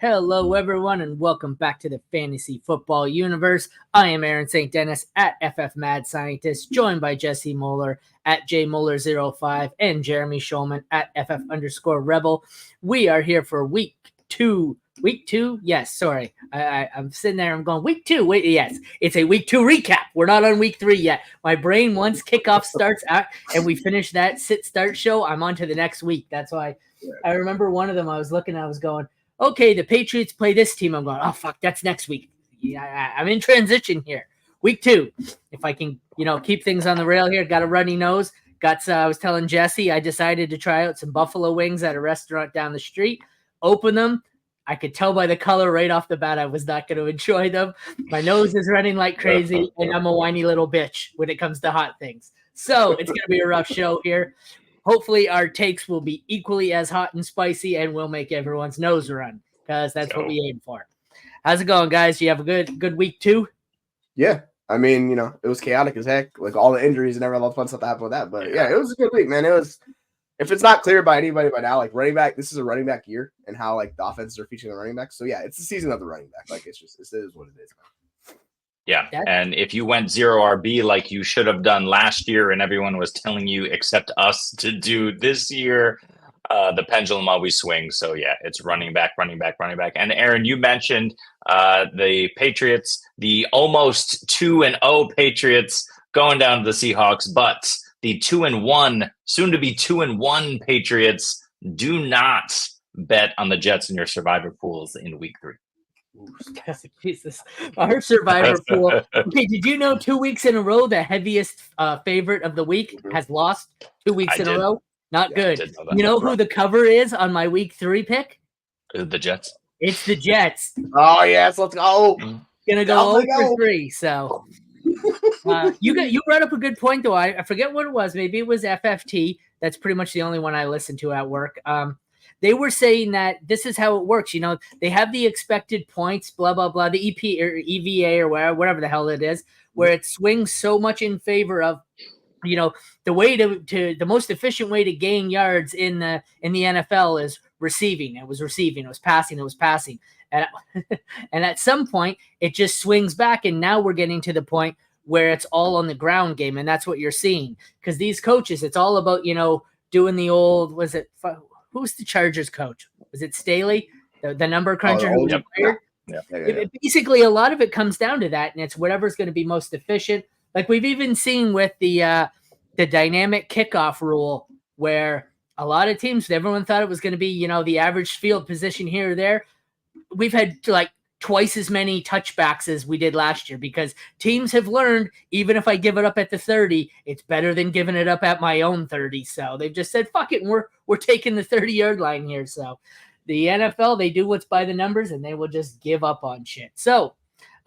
Hello, everyone, and welcome back to the Fantasy Football Universe. I am Aaron St. Dennis at FF Mad Scientist, joined by Jesse Moeller at JMoeller05 and Jeremy Schulman at FF_Rebel. We are here for week two. Week two? Yes, sorry. I'm sitting there, I'm going, week two. Wait, yes, it's a week two recap. We're not on week three yet. My brain, once kickoff starts out and we finish that sit-start show, I'm on to the next week. That's why I remember one of them I was looking, I was going, okay, the Patriots play this team. I'm going, oh, fuck, that's next week. Yeah, I'm in transition here. Week two. If I can, keep things on the rail here, got a runny nose. I was telling Jesse, I decided to try out some buffalo wings at a restaurant down the street. Open them. I could tell by the color right off the bat I was not going to enjoy them. My nose is running like crazy, and I'm a whiny little bitch when it comes to hot things. So it's going to be a rough show here. Hopefully our takes will be equally as hot and spicy and will make everyone's nose run because that's what we aim for. How's it going, guys? You have a good week too? Yeah. I mean, it was chaotic as heck, like all the injuries and all the fun stuff that happened with that. But yeah, it was a good week, man. It was, if it's not clear by anybody by now, like running back, this is a running back year and how like the offenses are featuring the running back. So yeah, it's the season of the running back. Like it is what it is, man. Yeah, and if you went 0 RB like you should have done last year and everyone was telling you except us to do this year, the pendulum always swings. So, yeah, it's running back. And, Aaron, you mentioned the Patriots, the almost 2-0 Patriots going down to the Seahawks, but the 2-1, soon-to-be 2-1 Patriots do not bet on the Jets in your survivor pools in week 3. Jesus, our survivor pool. Okay, did you know 2 weeks in a row the heaviest favorite of the week has lost 2 weeks in a row? Not good. You know who the cover is on my week 3 pick? The Jets. It's the Jets. Oh yes, let's go. Gonna go 0 for 3. So you brought up a good point though. I forget what it was. Maybe it was FFT. That's pretty much the only one I listen to at work. They were saying that this is how it works. They have the expected points, blah, blah, blah, the EP or EVA or whatever the hell it is, where it swings so much in favor of, the way to the most efficient way to gain yards in the NFL is receiving. It was receiving. It was passing. And, and at some point, it just swings back. And now we're getting to the point where it's all on the ground game. And that's what you're seeing. Because these coaches, it's all about, doing the old, who's the Chargers coach? Was it Staley, the number cruncher who was fired? Yeah. Basically, a lot of it comes down to that, and it's whatever's going to be most efficient. Like we've even seen with the dynamic kickoff rule, where a lot of teams, everyone thought it was going to be, the average field position here or there. We've had like twice as many touchbacks as we did last year because teams have learned, even if I give it up at the 30, it's better than giving it up at my own 30. So they've just said, fuck it, and we're taking the 30-yard line here. So the NFL, they do what's by the numbers, and they will just give up on shit. So,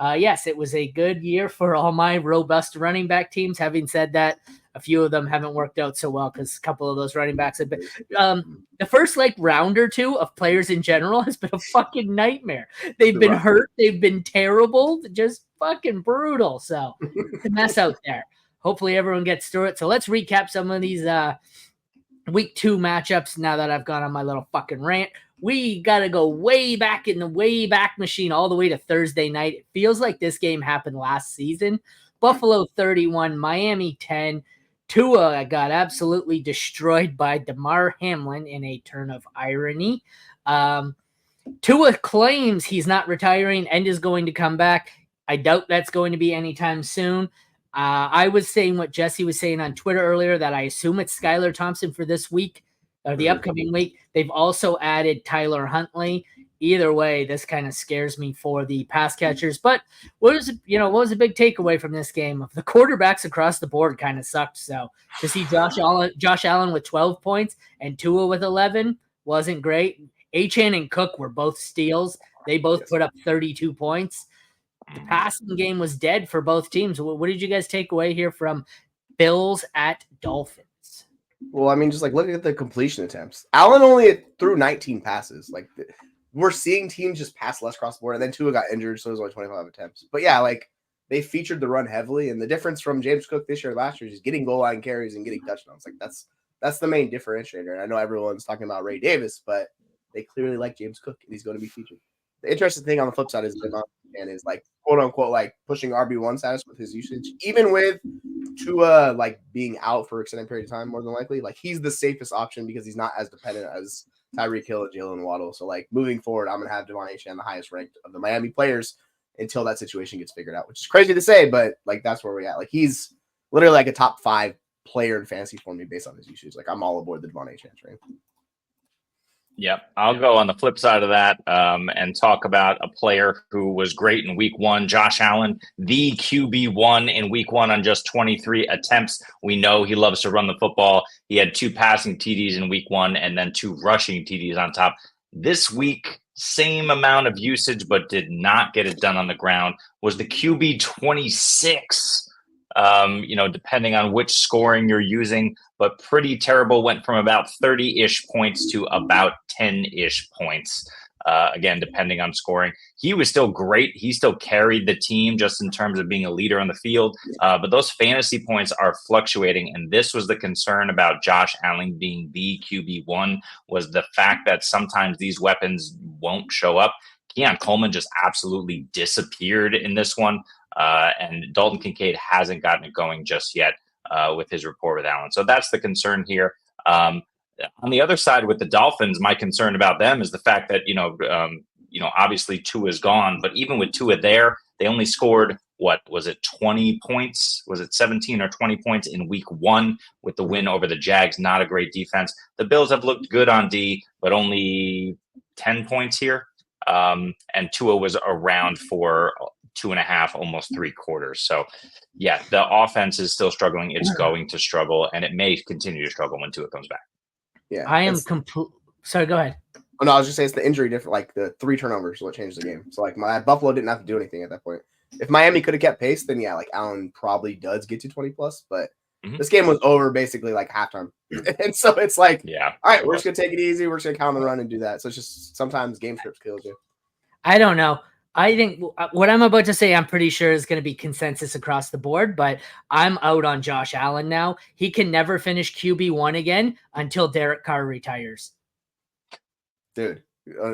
yes, it was a good year for all my robust running back teams. Having said that, a few of them haven't worked out so well because a couple of those running backs have been the first round or two of players in general has been a fucking nightmare. They've been hurt. They've been terrible, just fucking brutal. So it's a mess out there. Hopefully everyone gets through it. So let's recap some of these week 2 matchups now that I've gone on my little fucking rant. We got to go way back in the way back machine all the way to Thursday night. It feels like this game happened last season. Buffalo 31, Miami 10. Tua got absolutely destroyed by Damar Hamlin in a turn of irony. Tua claims he's not retiring and is going to come back. I doubt that's going to be anytime soon. I was saying what Jesse was saying on Twitter earlier, that I assume it's Skylar Thompson for this week or the upcoming week. They've also added Tyler Huntley. Either way, this kind of scares me for the pass catchers. But what was a big takeaway from this game? The quarterbacks across the board kind of sucked. So to see Josh Allen with 12 points and Tua with 11 wasn't great. Achane and Cook were both steals. They both put up 32 points. The passing game was dead for both teams. What did you guys take away here from Bills at Dolphins? Well, I mean, just look at the completion attempts. Allen only threw 19 passes. We're seeing teams just pass less across the board, and then Tua got injured, so it was only 25 attempts. But yeah, they featured the run heavily, and the difference from James Cook this year to last year is getting goal line carries and getting touchdowns. That's the main differentiator. And I know everyone's talking about Ray Davis, but they clearly like James Cook, and he's going to be featured. the interesting thing on the flip side is and is like quote unquote like pushing RB1 status with his usage, even with Tua like being out for an extended period of time, more than likely. Like he's the safest option because he's not as dependent as Tyreek Hill and Jalen Waddle. So like moving forward, I'm gonna have Devon Achane the highest ranked of the Miami players until that situation gets figured out, which is crazy to say, but like that's where we're at. Like he's literally like a top 5 player in fantasy for me based on his usage. Like I'm all aboard the Devon Achane train. Yep. I'll go on the flip side of that and talk about a player who was great in week 1, Josh Allen, the QB1 in week 1 on just 23 attempts. We know he loves to run the football. He had 2 passing TDs in week 1 and then 2 rushing TDs on top. This week, same amount of usage, but did not get it done on the ground, was the QB 26. Depending on which scoring you're using, but pretty terrible. Went from about 30-ish points to about 10-ish points. Again, depending on scoring. He was still great. He still carried the team just in terms of being a leader on the field. But those fantasy points are fluctuating. And this was the concern about Josh Allen being the QB1, was the fact that sometimes these weapons won't show up. Keon Coleman just absolutely disappeared in this one. And Dalton Kincaid hasn't gotten it going just yet with his rapport with Allen. So that's the concern here. On the other side with the Dolphins, my concern about them is the fact that, obviously Tua is gone, but even with Tua there, they only scored, 20 points? Was it 17 or 20 points in week 1 with the win over the Jags? Not a great defense. The Bills have looked good on D, but only 10 points here. And Tua was around for 2.5, almost 3 quarters. So yeah, the offense is still struggling. It's going to struggle, and it may continue to struggle when Tua comes back. Yeah, I am sorry, go ahead. Oh no, I was just saying it's the injury different. Like the 3 turnovers is what changed the game. So like Buffalo didn't have to do anything at that point. If Miami could have kept pace, then yeah, like Allen probably does get to 20 plus. But this game was over basically like halftime, and so it's like, yeah, all right, we're just gonna take it easy. We're just gonna count on the run and do that. So it's just sometimes game scripts kills you. I don't know. I think what I'm about to say, I'm pretty sure is going to be consensus across the board, but I'm out on Josh Allen now. He can never finish QB1 again until Derek Carr retires. Dude,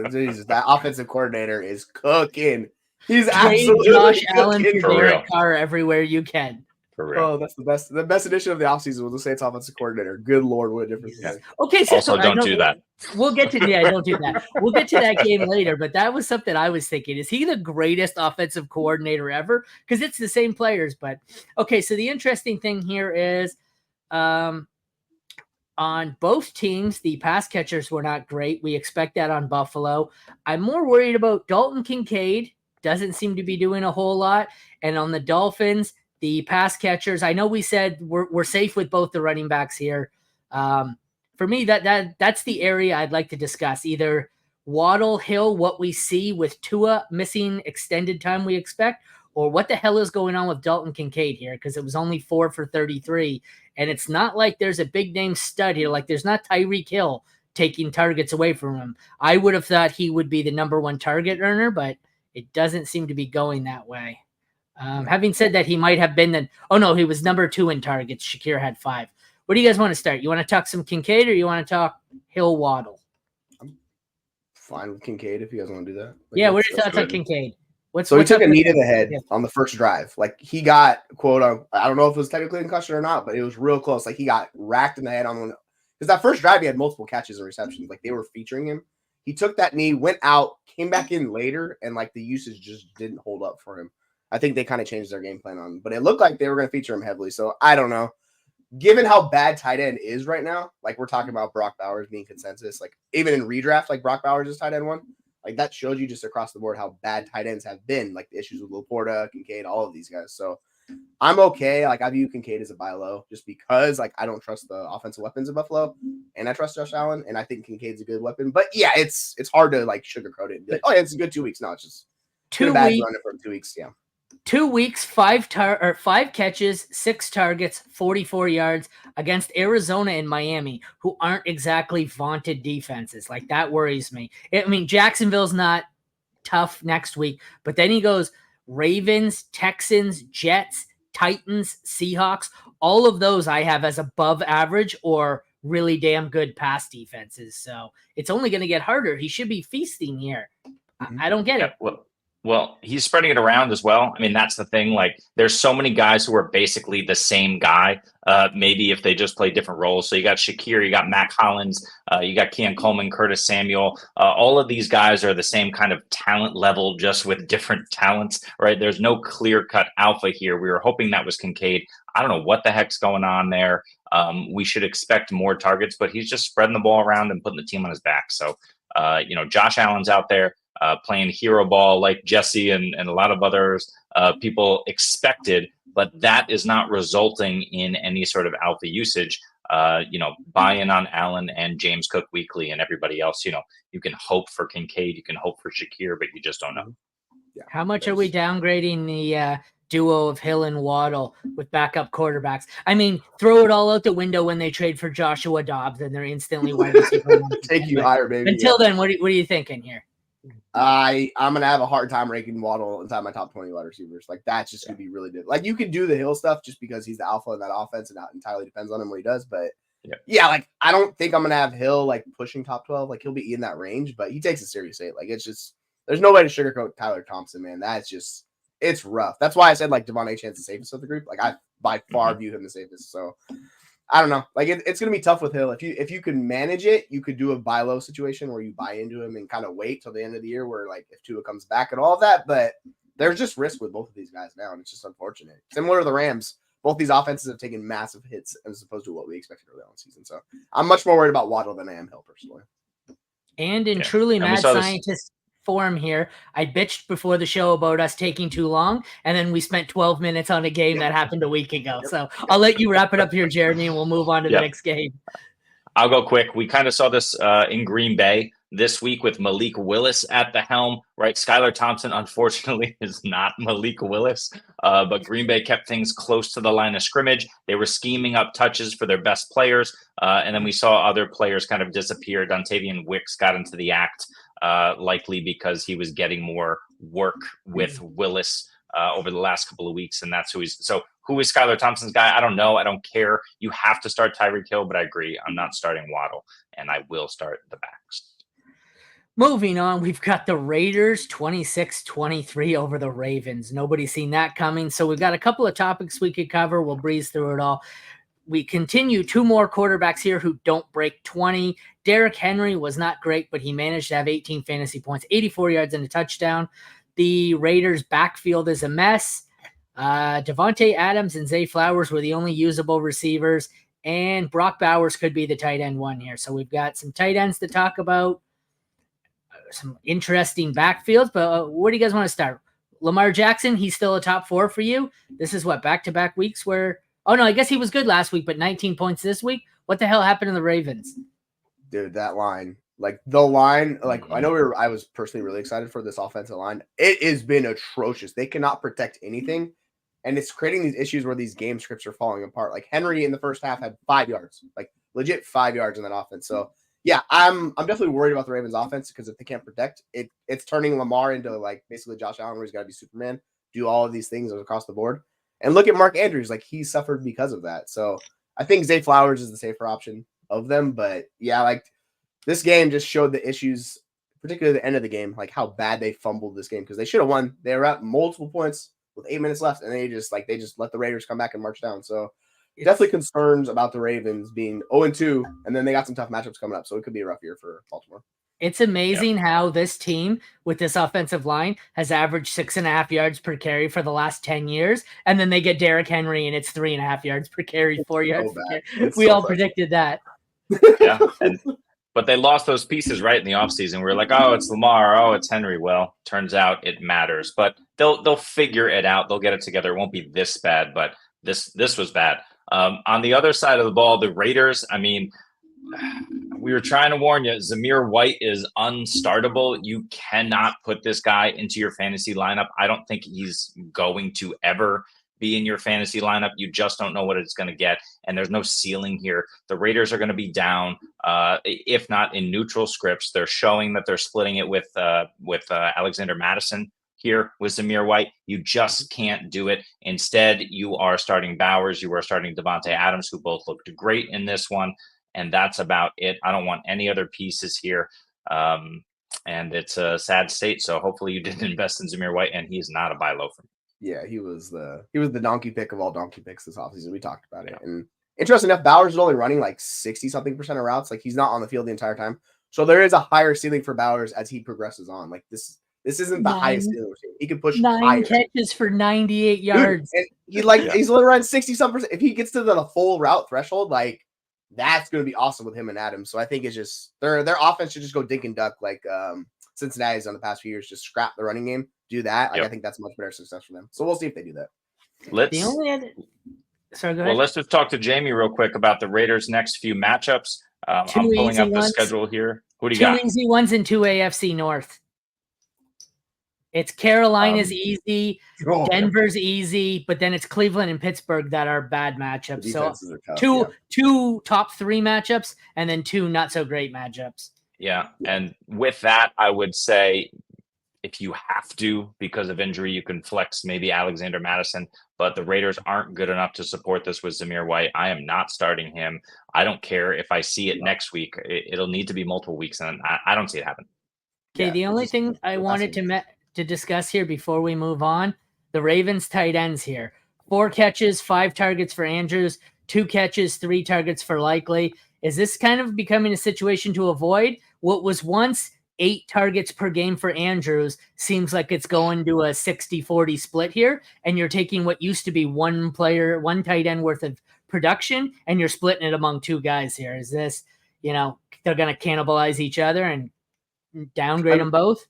Jesus, that offensive coordinator is cooking. He's Trade absolutely Josh Allen cooking. for Derek Carr everywhere you can. Oh, that's the best. The best edition of the offseason was the Saints offensive coordinator. Good Lord, what a difference. Yeah. Okay, so also don't do that. We'll get to don't do that. We'll get to that game later, but that was something I was thinking. Is he the greatest offensive coordinator ever? Because it's the same players, but okay, so the interesting thing here is on both teams, the pass catchers were not great. We expect that on Buffalo. I'm more worried about Dalton Kincaid. Doesn't seem to be doing a whole lot. And on the Dolphins, the pass catchers, I know we said we're safe with both the running backs here. For me, that's the area I'd like to discuss. Either Waddle, Hill, what we see with Tua missing extended time we expect, or what the hell is going on with Dalton Kincaid here, because it was only 4 for 33. And it's not like there's a big-name stud here. Like there's not Tyreek Hill taking targets away from him. I would have thought he would be the number 1 target earner, but it doesn't seem to be going that way. Having said that, he might have been he was number 2 in targets. Shakir had 5. What do you guys want to start? You want to talk some Kincaid or you want to talk Hill Waddle? I'm fine with Kincaid if you guys want to do that. Like, yeah, what are your thoughts on Kincaid? He took a knee to the head on the first drive. Like he got quote unquote, I don't know if it was technically a concussion or not, but it was real close. Like he got racked in the head on one because that first drive he had multiple catches and receptions. Like they were featuring him. He took that knee, went out, came back in later, and like the usage just didn't hold up for him. I think they kind of changed their game plan on him, but it looked like they were going to feature him heavily. So I don't know. Given how bad tight end is right now, like we're talking about Brock Bowers being consensus, like even in redraft, like Brock Bowers is tight end 1. Like that shows you just across the board how bad tight ends have been, like the issues with Laporta, Kincaid, all of these guys. So I'm okay. Like I view Kincaid as a buy low just because like I don't trust the offensive weapons of Buffalo and I trust Josh Allen and I think Kincaid's a good weapon. But yeah, it's hard to like sugarcoat it and be like, oh yeah, it's a good 2 weeks. No, it's just 2 bad run for 2 weeks. Yeah. 2 weeks, 5 catches, 6 targets, 44 yards against Arizona and Miami, who aren't exactly vaunted defenses. Like that worries me. I mean, Jacksonville's not tough next week, but then he goes Ravens, Texans, Jets, Titans, Seahawks. All of those I have as above average or really damn good pass defenses. So it's only going to get harder. He should be feasting here. I don't get it. Well, he's spreading it around as well. I mean, that's the thing. Like, there's so many guys who are basically the same guy. Maybe if they just play different roles. So you got Shakir, you got Mac Hollins, you got Keon Coleman, Curtis Samuel. All of these guys are the same kind of talent level, just with different talents, right? There's no clear-cut alpha here. We were hoping that was Kincaid. I don't know what the heck's going on there. We should expect more targets, but he's just spreading the ball around and putting the team on his back. So, Josh Allen's out there. Playing hero ball like Jesse and a lot of others people expected, but that is not resulting in any sort of alpha usage. Buy-in on Allen and James Cook weekly and everybody else. You can hope for Kincaid, you can hope for Shakir, but you just don't know. Yeah, how much are we downgrading the duo of Hill and Waddle with backup quarterbacks? I mean, throw it all out the window when they trade for Joshua Dobbs and they're instantly wide receiver. Take you higher, baby. Until then, what are you thinking here? I'm gonna have a hard time ranking Waddle inside my top 20 wide receivers. Like, that's just gonna be really good. Like, you can do the Hill stuff just because he's the alpha in that offense, and that entirely depends on him what he does. But like, I don't think I'm gonna have Hill like pushing top 12. Like, he'll be in that range, but he takes a serious 8. Like, it's just there's no way to sugarcoat Tyler Thompson, man. That's just it's rough. That's why I said like Devon Achane's the safest of the group. Like, I by far view him the safest. So I don't know. Like, it's going to be tough with Hill. If you can manage it, you could do a buy low situation where you buy into him and kind of wait till the end of the year where, like, if Tua comes back and all of that. But there's just risk with both of these guys now, and it's just unfortunate. Similar to the Rams, both these offenses have taken massive hits as opposed to what we expected early on in the season. So I'm much more worried about Waddle than I am Hill, personally. And in truly mad scientist form here, I bitched before the show about us taking too long, and then we spent 12 minutes on a game that happened a week ago. So I'll let you wrap it up here, Jeremy, and we'll move on to the next game. I'll go quick. We kind of saw this in Green Bay this week with Malik Willis at the helm, right? Skylar Thompson, unfortunately, is not Malik Willis, but Green Bay kept things close to the line of scrimmage. They were scheming up touches for their best players, and then we saw other players kind of disappear. Dontavian Wicks got into the act, likely because he was getting more work with Willis over the last couple of weeks, and that's who he's. So who is Skylar Thompson's guy? I don't know. I don't care. You have to start Tyreek Hill, but I agree. I'm not starting Waddle, and I will start the backs. Moving on, we've got the Raiders 26-23 over the Ravens. Nobody's seen that coming, so we've got a couple of topics we could cover. We'll breeze through it all. We continue 2 more quarterbacks here who don't break 20. Derrick Henry was not great, but he managed to have 18 fantasy points, 84 yards and a touchdown. The Raiders' backfield is a mess. Devontae Adams and Zay Flowers were the only usable receivers, and Brock Bowers could be the tight end one here. So we've got some tight ends to talk about, some interesting backfields, but where do you guys want to start? Lamar Jackson, he's still a top 4 for you. This is what, back-to-back weeks where – oh, no, I guess he was good last week, but 19 points this week? What the hell happened to the Ravens? Dude, that line. Like, the line – like, I know I was personally really excited for this offensive line. It has been atrocious. They cannot protect anything, and it's creating these issues where these game scripts are falling apart. Like, Henry in the first half had 5 yards. Like, legit 5 yards in that offense. So, yeah, I'm definitely worried about the Ravens offense because if they can't protect it, it's turning Lamar into like basically Josh Allen where he's got to be Superman, do all of these things across the board. And look at Mark Andrews, like he suffered because of that. So I think Zay Flowers is the safer option of them. But yeah, like this game just showed the issues, particularly the end of the game, like how bad they fumbled this game because they should have won. They were up multiple points with 8 minutes left, and they just let the Raiders come back and march down. So definitely concerns about the Ravens being 0-2, and then they got some tough matchups coming up, so it could be a rough year for Baltimore. It's amazing how this team with this offensive line has averaged 6.5 yards per carry for the last 10 years, and then they get Derrick Henry, and it's 3.5 yards per carry, 4 yards per carry. We all predicted that. Yeah, but they lost those pieces right in the offseason. We were like, oh, it's Lamar, oh, it's Henry. Well, turns out it matters, but they'll figure it out. They'll get it together. It won't be this bad, but this was bad. On the other side of the ball, the Raiders, I mean, we were trying to warn you, Zamir White is unstartable. You cannot put this guy into your fantasy lineup. I don't think he's going to ever be in your fantasy lineup. You just don't know what it's going to get, and there's no ceiling here. The Raiders are going to be down, if not in neutral scripts. They're showing that they're splitting it with Alexander Madison here with Zamir White. You just can't do it. Instead, you are starting Bowers. You are starting Devontae Adams, who both looked great in this one. And that's about it. I don't want any other pieces here. and it's a sad state. So hopefully you didn't invest in Zamir White, and he's not a buy low for me. Yeah, he was the donkey pick of all donkey picks this offseason. We talked about it. And interesting enough, Bowers is only running like 60-something% of routes. Like he's not on the field the entire time. So there is a higher ceiling for Bowers as he progresses on. Like this isn't the highest ceiling we're seeing. He can push 9 catches for 98 yards. And he's only running 60-some%. If he gets to the full route threshold, like that's going to be awesome with him and Adams. So I think it's just their offense should just go dink and duck like Cincinnati's done the past few years. Just scrap the running game, do that. Like I think that's much better success for them. So we'll see if they do that. Sorry, go ahead. Well, let's just talk to Jamie real quick about the Raiders' next few matchups. I'm pulling up the schedule here. Who do you got? 2 easy ones and 2 AFC North. It's Carolina's easy, Denver's easy, but then it's Cleveland and Pittsburgh that are bad matchups. So two top 3 matchups and then 2 not so great matchups. Yeah, and with that, I would say if you have to, because of injury, you can flex maybe Alexander Madison, but the Raiders aren't good enough to support this with Zamir White. I am not starting him. I don't care if I see it next week. It'll need to be multiple weeks, and I don't see it happen. Okay, the only thing I wanted to discuss here before we move on, the Ravens tight ends here. 4 catches, 5 targets for Andrews, 2 catches, 3 targets for Likely. Is this kind of becoming a situation to avoid? What was once 8 targets per game for Andrews seems like it's going to a 60-40 split here, and you're taking what used to be one tight end worth of production, and you're splitting it among 2 guys here. Is this, they're going to cannibalize each other and downgrade them both?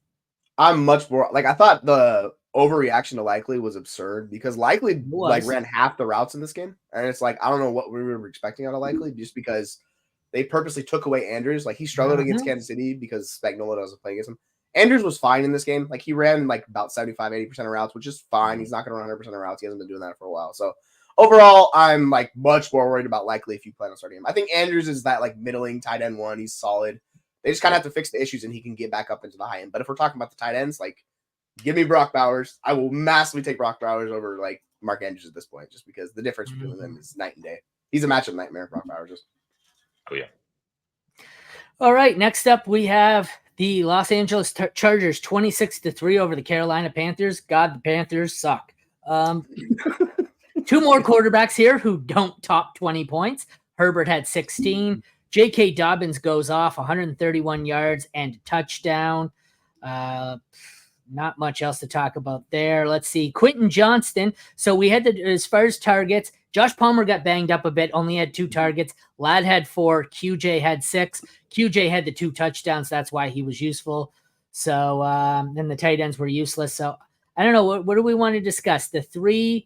I'm much more like I thought the overreaction to Likely was absurd because Likely ran half the routes in this game, and it's like I don't know what we were expecting out of Likely just because they purposely took away Andrews. Like he struggled against Kansas City because Spagnuolo doesn't play against him. Andrews was fine in this game. Like he ran like about 75-80% of routes, which is fine. He's not going to run 100% of routes. He hasn't been doing that for a while. So overall, I'm like much more worried about Likely if you plan on starting him. I think Andrews is that like middling tight end 1. He's solid. They just kind of have to fix the issues and he can get back up into the high end. But if we're talking about the tight ends, like give me Brock Bowers. I will massively take Brock Bowers over like Mark Andrews at this point, just because the difference between them is night and day. He's a matchup nightmare, Brock Bowers. Oh yeah. All right, next up we have the Los Angeles Chargers 26-3 over the Carolina Panthers. God, the Panthers suck. 2 more quarterbacks here who don't top 20 points. Herbert had 16. J.K. Dobbins goes off 131 yards and a touchdown. Not much else to talk about there. Let's see. Quentin Johnston. So we had as far as targets, Josh Palmer got banged up a bit, only had 2 targets. Ladd had 4. QJ had 6. QJ had the 2 touchdowns. That's why he was useful. So then the tight ends were useless. So I don't know. What do we want to discuss? The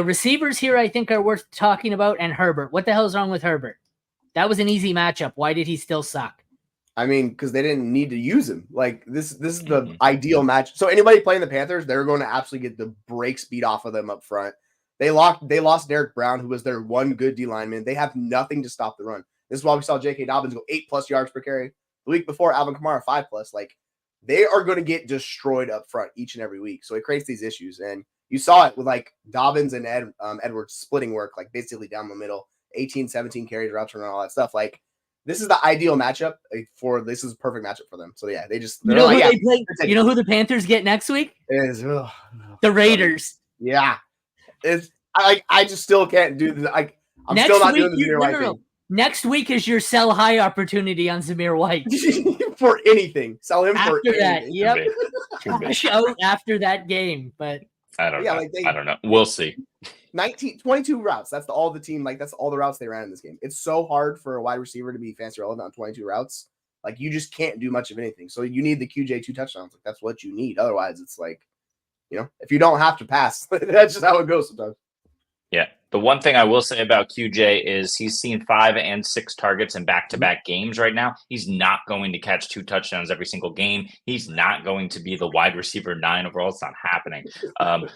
receivers here I think are worth talking about, and Herbert. What the hell is wrong with Herbert? That was an easy matchup. Why did he still suck? I mean, because they didn't need to use him. Like this is the ideal match. So anybody playing the Panthers, they're going to absolutely get the brakes beat off of them up front. They lost Derek Brown, who was their one good D lineman. They have nothing to stop the run. This is why we saw J.K. Dobbins go 8+ yards per carry. The week before, Alvin Kamara 5+. Like they are going to get destroyed up front each and every week. So it creates these issues. And you saw it with like Dobbins and Edwards splitting work, like basically down the middle, 18, 17 carries, routes and all that stuff. Like this is the ideal matchup this is a perfect matchup for them. So yeah, they know who the Panthers get next week? The Raiders. Yeah. I just still can't do the I'm still not doing the Zamir White thing. Next week is your sell high opportunity on Zamir White. For anything. Sell him after for that. anything. Yep. Cash out after that game. But I don't know. I don't know. We'll see. 22 routes. That's all the team. Like that's all the routes they ran in this game. It's so hard for a wide receiver to be fancy relevant on 22 routes. Like you just can't do much of anything. So you need the QJ 2 touchdowns. Like that's what you need. Otherwise, it's like, if you don't have to pass, that's just how it goes sometimes. Yeah. The one thing I will say about QJ is he's seen 5 and 6 targets in back-to-back games right now. He's not going to catch 2 touchdowns every single game. He's not going to be the wide receiver 9 overall. It's not happening.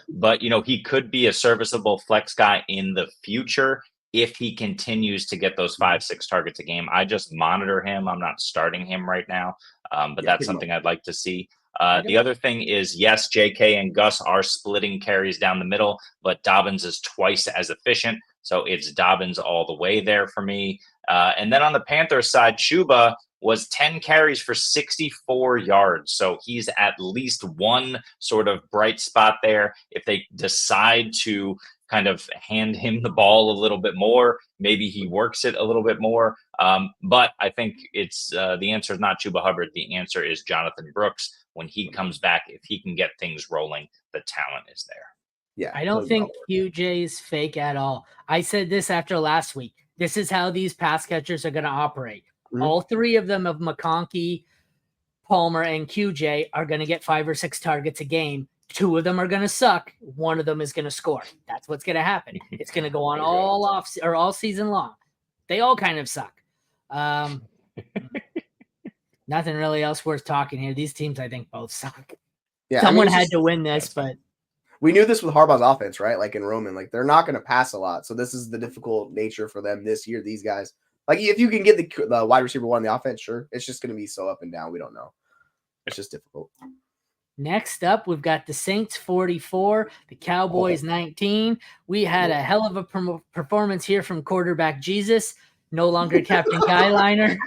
But, he could be a serviceable flex guy in the future if he continues to get those 5-6 targets a game. I just monitor him. I'm not starting him right now, but that's something I'd like to see. The other thing is, yes, JK and Gus are splitting carries down the middle, but Dobbins is twice as efficient. So it's Dobbins all the way there for me. And then on the Panthers side, Chuba was 10 carries for 64 yards. So he's at least one sort of bright spot there. If they decide to kind of hand him the ball a little bit more, maybe he works it a little bit more. But I think it's the answer is not Chuba Hubbard. The answer is Jonathan Brooks. When he comes back, if he can get things rolling, the talent is there. Yeah, I don't think QJ is fake at all. I said this after last week. This is how these pass catchers are going to operate. Mm-hmm. All three of them, of McConkey, Palmer, and QJ, are going to get 5 or 6 targets a game. 2 of them are going to suck. 1 of them is going to score. That's what's going to happen. It's going to go on all season long. They all kind of suck. Nothing really else worth talking here. These teams, I think, both suck. Yeah, someone had to win this, but we knew this with Harbaugh's offense, right? Like in Roman, like they're not going to pass a lot. So this is the difficult nature for them this year. These guys, like if you can get the wide receiver 1 in the offense, sure. It's just going to be so up and down. We don't know. It's just difficult. Next up, we've got the Saints 44, the Cowboys 19. We had a hell of a performance here from quarterback Jesus, no longer Captain Guyliner.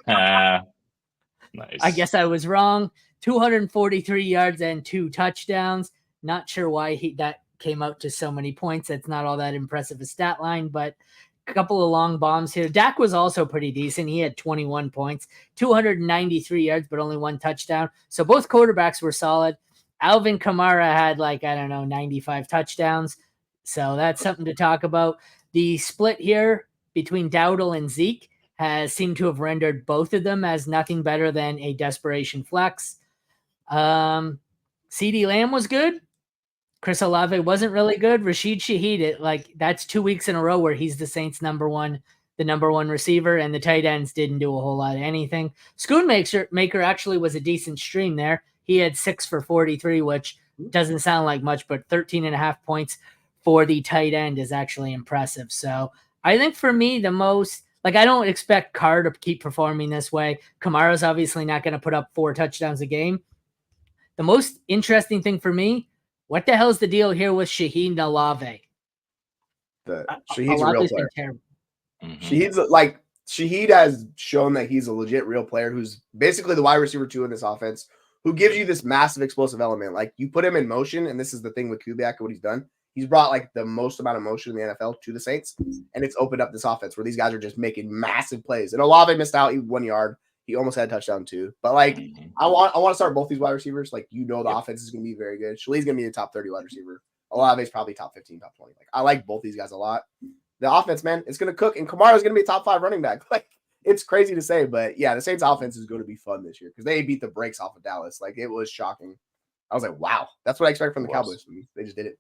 Nice. I guess I was wrong. 243 yards and 2 touchdowns. Not sure why that came out to so many points. That's not all that impressive a stat line, but a couple of long bombs here. Dak was also pretty decent. He had 21 points, 293 yards, but only 1 touchdown. So both quarterbacks were solid. Alvin Kamara had 95 touchdowns. So that's something to talk about. The split here between Dowdle and Zeke has seemed to have rendered both of them as nothing better than a desperation flex. CeeDee Lamb was good. Chris Olave wasn't really good. Rashid Shaheed, that's 2 weeks in a row where he's the Saints' number one receiver, and the tight ends didn't do a whole lot of anything. Schoonmaker actually was a decent stream there. He had 6 for 43, which doesn't sound like much, but 13.5 points for the tight end is actually impressive. So I think for me, the most, I don't expect Carr to keep performing this way. Kamara's obviously not going to put up 4 touchdowns a game. The most interesting thing for me, what the hell is the deal here with Shaheed and Olave? Shaheed's a real player. Mm-hmm. Shaheed has shown that he's a legit real player who's basically the wide receiver 2 in this offense, who gives you this massive explosive element. Like you put him in motion, and this is the thing with Kubiak, what he's done. He's brought the most amount of motion in the NFL to the Saints, and it's opened up this offense where these guys are just making massive plays. And Olave missed out. He 1 yard. He almost had a touchdown too. But I want to start both these wide receivers. The offense is going to be very good. Shalee's going to be the top 30 wide receiver. Olave's probably top 15, top 20. I like both these guys a lot. The offense, man, it's going to cook. And Kamara's going to be a top 5 running back. It's crazy to say, but yeah, the Saints offense is going to be fun this year because they beat the brakes off of Dallas. It was shocking. I was like, wow, that's what I expect from the Cowboys. They just did it.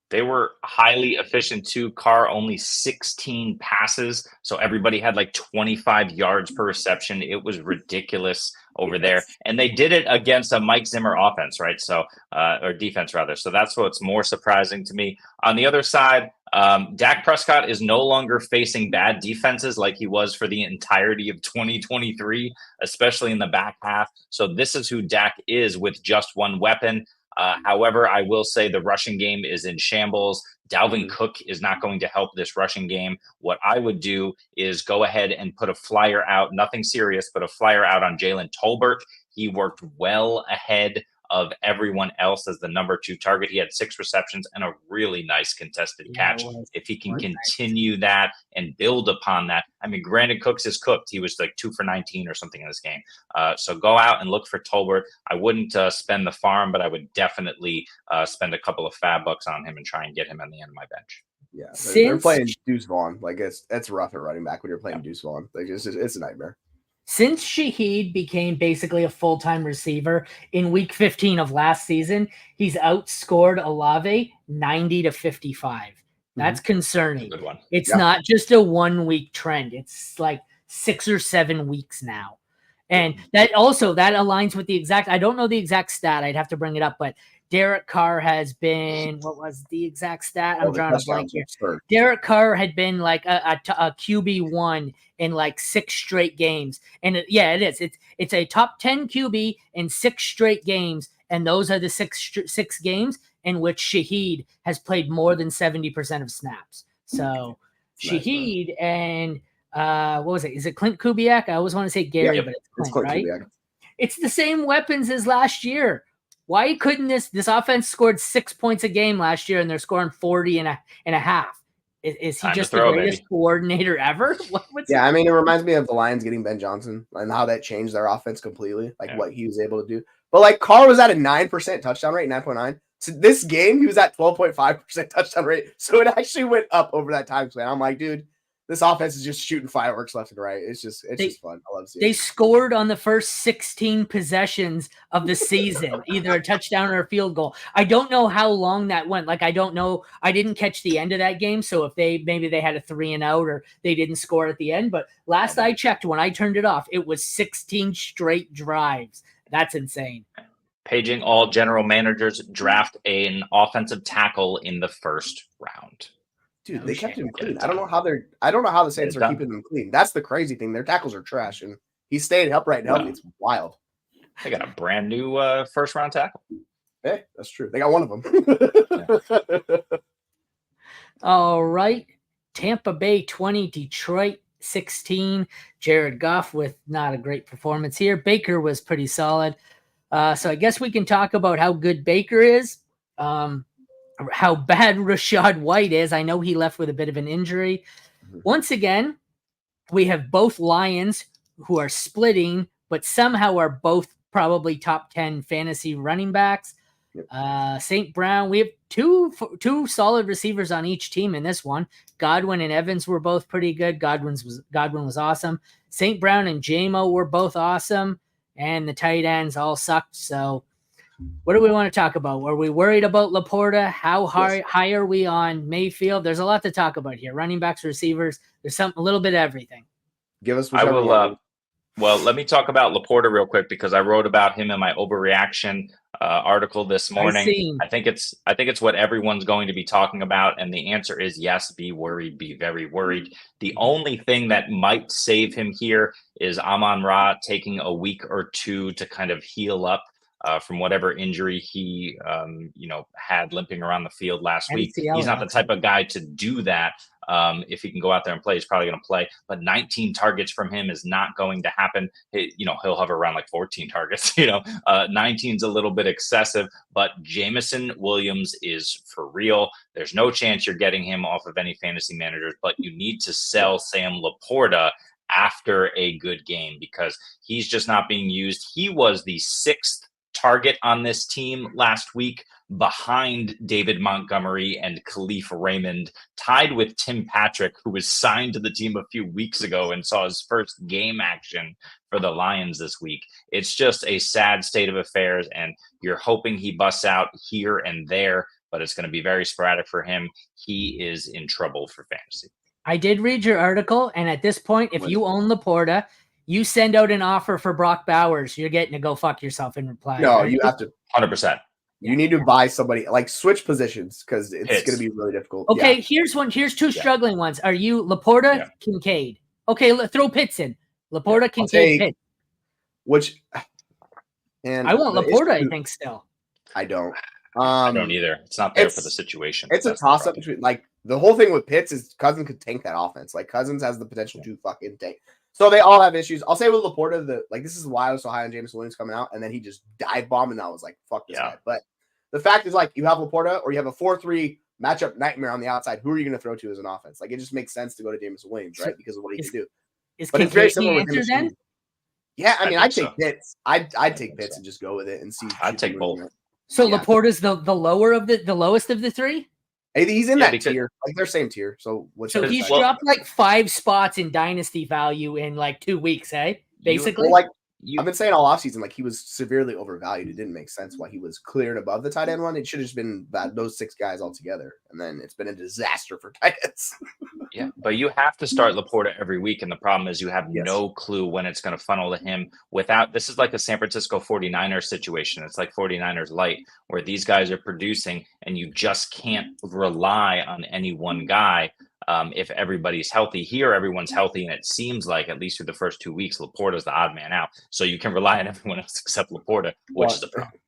They were highly efficient too. Carr only 16 passes, so everybody had 25 yards per reception. It was ridiculous over there, and they did it against a Mike Zimmer offense, right? So, or defense rather. So that's what's more surprising to me. On the other side, Dak Prescott is no longer facing bad defenses like he was for the entirety of 2023, especially in the back half. So this is who Dak is with just one weapon. However, I will say the rushing game is in shambles. Dalvin Cook is not going to help this rushing game. What I would do is go ahead and put a flyer out, nothing serious, but a flyer out on Jalen Tolbert. He worked well ahead of everyone else as the number 2 target. He had 6 receptions and a really nice contested catch. If he can continue that and build upon that, granted, Cooks is cooked. He was 2 for 19 or something in this game. So go out and look for Tolbert. I wouldn't spend the farm, but I would definitely spend a couple of fab bucks on him and try and get him on the end of my bench. Yeah, they're playing Deuce Vaughn. It's rough at running back when you're playing Deuce Vaughn. It's a nightmare. Since Shaheed became basically a full-time receiver in week 15 of last season, he's outscored Olave 90-55. That's concerning. Good one. It's not just a 1-week trend. It's 6 or 7 weeks now. And that aligns with the exact, I don't know the exact stat. I'd have to bring it up, but Derek Carr has been, what was the exact stat? I'm drawing a blank here. Derek Carr had been a QB1 in 6 straight games. And it is. It's a top 10 QB in 6 straight games. And those are the six games in which Shaheed has played more than 70% of snaps. So Shaheed and what was it? Is it Clint Kubiak? I always want to say Gary, but it's Clint, right? Kubiak. It's the same weapons as last year. Why couldn't this offense scored 6 points a game last year and they're scoring 40 and a half? Is he just the greatest coordinator ever? I mean, it reminds me of the Lions getting Ben Johnson and how that changed their offense completely, like what he was able to do. But like Carr was at a 9% touchdown rate, 9.9. So this game, he was at 12.5% touchdown rate. So it actually went up over that time span. I'm like, dude, this offense is just shooting fireworks left and right. It's just fun. I love seeing it. They scored on the first 16 possessions of the season, either a touchdown or a field goal. I don't know how long that went. Like, I don't know. I didn't catch the end of that game. So if maybe they had a 3-and-out or they didn't score at the end. But last I checked, when I turned it off, it was 16 straight drives. That's insane. Paging all general managers, draft an offensive tackle in the first round. Dude, they kept him clean. I don't know how the Saints are keeping them clean. That's the crazy thing. Their tackles are trash, and he's staying upright and healthy. It's wild. They got a brand new first round tackle. Hey, that's true. They got one of them. All right. Tampa Bay 20, Detroit 16. Jared Goff with not a great performance here. Baker was pretty solid. So I guess we can talk about how good Baker is. How bad Rachaad White is. I know he left with a bit of an injury. Once again, we have both Lions who are splitting, but somehow are both probably top 10 fantasy running backs. St. Brown, we have two solid receivers on each team in this one. Godwin and Evans were both pretty good. Godwin was awesome. St. Brown and JMO were both awesome, and the tight ends all sucked. So what do we want to talk about? Were we worried about Laporta? How high are we on Mayfield? There's a lot to talk about here. Running backs, receivers. There's a little bit of everything. Give us. I will. Well, let me talk about Laporta real quick because I wrote about him in my overreaction article this morning. I think it's what everyone's going to be talking about, and the answer is yes. Be worried. Be very worried. The only thing that might save him here is Amon-Ra taking a week or two to kind of heal up from whatever injury he had limping around the field last week. He's not the type of guy to do that. If he can go out there and play, he's probably going to play. But 19 targets from him is not going to happen. He'll hover around like 14 targets. 19 is a little bit excessive. But Jameson Williams is for real. There's no chance you're getting him off of any fantasy managers. But you need to sell Sam Laporta after a good game because he's just not being used. He was the 6th target on this team last week, behind David Montgomery and Khalif Raymond, tied with Tim Patrick, who was signed to the team a few weeks ago and saw his first game action for the Lions this week. It's just a sad state of affairs, and you're hoping he busts out here and there, but it's going to be very sporadic for him. He is in trouble for fantasy. I did read your article, and at this point, if you own Laporta, you send out an offer for Brock Bowers, you're getting to go fuck yourself in reply. No, right? You have to 100%. You need to buy somebody, like switch positions because it's going to be really difficult. Okay, here's two struggling ones. Are you Laporta, Kincaid? Okay, throw Pitts in. Laporta, Kincaid, Pitts. Which, and I want Laporta, I think still. I don't. I don't either. It's not there for the situation. It's a toss-up between, like, the whole thing with Pitts is Cousins could tank that offense. Like, Cousins has the potential to fucking tank. So they all have issues. I'll say with Laporta, this is why I was so high on Jameson Williams coming out, and then he just dive bombed, and I was like, fuck this guy. But the fact is, like, you have Laporta or you have a 4-3 matchup nightmare on the outside. Who are you going to throw to as an offense? Like, it just makes sense to go to Jameson Williams, right? Because of what he can do. But it's very similar with him. Then? Yeah, I mean, I'd take Pitts. I'd take Pitts and just go with it and see. I'd take both. So Laporta's the lowest of the three? He's in that tier. Like, they're same tier. So he's dropped like 5 spots in dynasty value in like 2 weeks, basically. I've been saying all offseason, like, he was severely overvalued. It didn't make sense why he was cleared above the tight end one. It should have just been those 6 guys all together. And then it's been a disaster for tight ends. Yeah, but you have to start Laporta every week. And the problem is you have no clue when it's going to funnel to him this is like a San Francisco 49ers situation. It's like 49ers light, where these guys are producing and you just can't rely on any one guy. If everybody's healthy here, everyone's healthy, and it seems like, at least through the first 2 weeks, Laporta's the odd man out. So you can rely on everyone else except Laporta, which is the problem.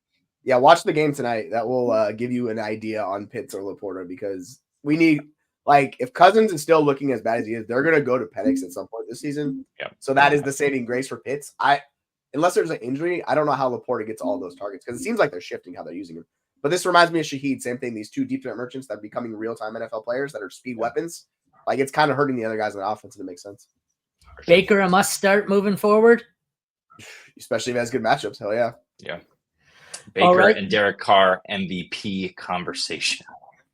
Yeah, watch the game tonight. That will give you an idea on Pitts or Laporta, because we need Like, if Cousins is still looking as bad as he is, they're going to go to Penix at some point this season. Yeah. So that is the saving grace for Pitts. Unless there's an injury, I don't know how Laporta gets all those targets because it seems like they're shifting how they're using him. But this reminds me of Shaheed. Same thing. These two deep threat merchants that are becoming real-time NFL players that are speed weapons. Like, it's kind of hurting the other guys in the offense, and it makes sense. Baker a must start moving forward, especially if he has good matchups. Hell yeah. Yeah. Baker and Derek Carr MVP conversation.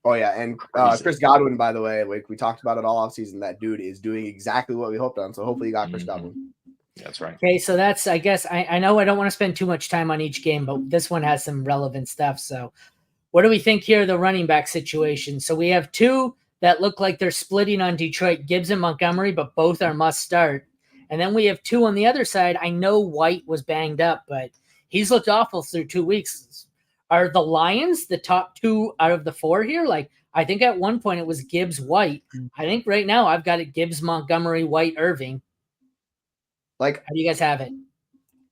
Oh yeah, and Chris Godwin, by the way, like we talked about it all offseason, that dude is doing exactly what we hoped on. So hopefully you got Chris Godwin. That's right. Okay, so that's, I guess, I know I don't want to spend too much time on each game, but this one has some relevant stuff. So what do we think here, the running back situation? So we have two that look like they're splitting on Detroit, Gibbs and Montgomery, but both are must start. And then we have two on the other side. I know White was banged up, but he's looked awful through 2 weeks. Are the Lions the top two out of the four here? Like, I think at one point it was Gibbs, White. I think right now I've got it Gibbs, Montgomery, White, Irving. Like, how do you guys have it?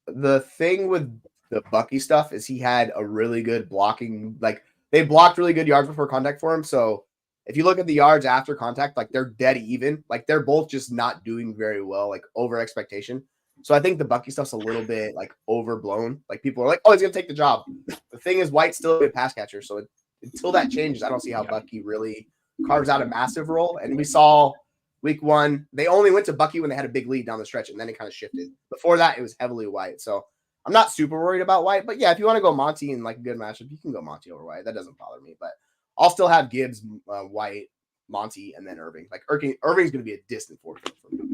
The thing with the Bucky stuff is he had a really good blocking. Like, they blocked really good yards before contact for him. So if you look at the yards after contact, like, they're dead even. Like, they're both just not doing very well, like, over expectation. So I think the Bucky stuff's a little bit like overblown. Like, people are like, oh, he's going to take the job. The thing is, White's still a good pass catcher. So until that changes, I don't see how Bucky really carves out a massive role. And we saw week one, they only went to Bucky when they had a big lead down the stretch, and then it kind of shifted. Before that, it was heavily White. So I'm not super worried about White. But yeah, if you want to go Monty in like a good matchup, you can go Monty over White. That doesn't bother me. But I'll still have Gibbs, White, Monty, and then Irving. Like, Irving's going to be a distant fourth for me.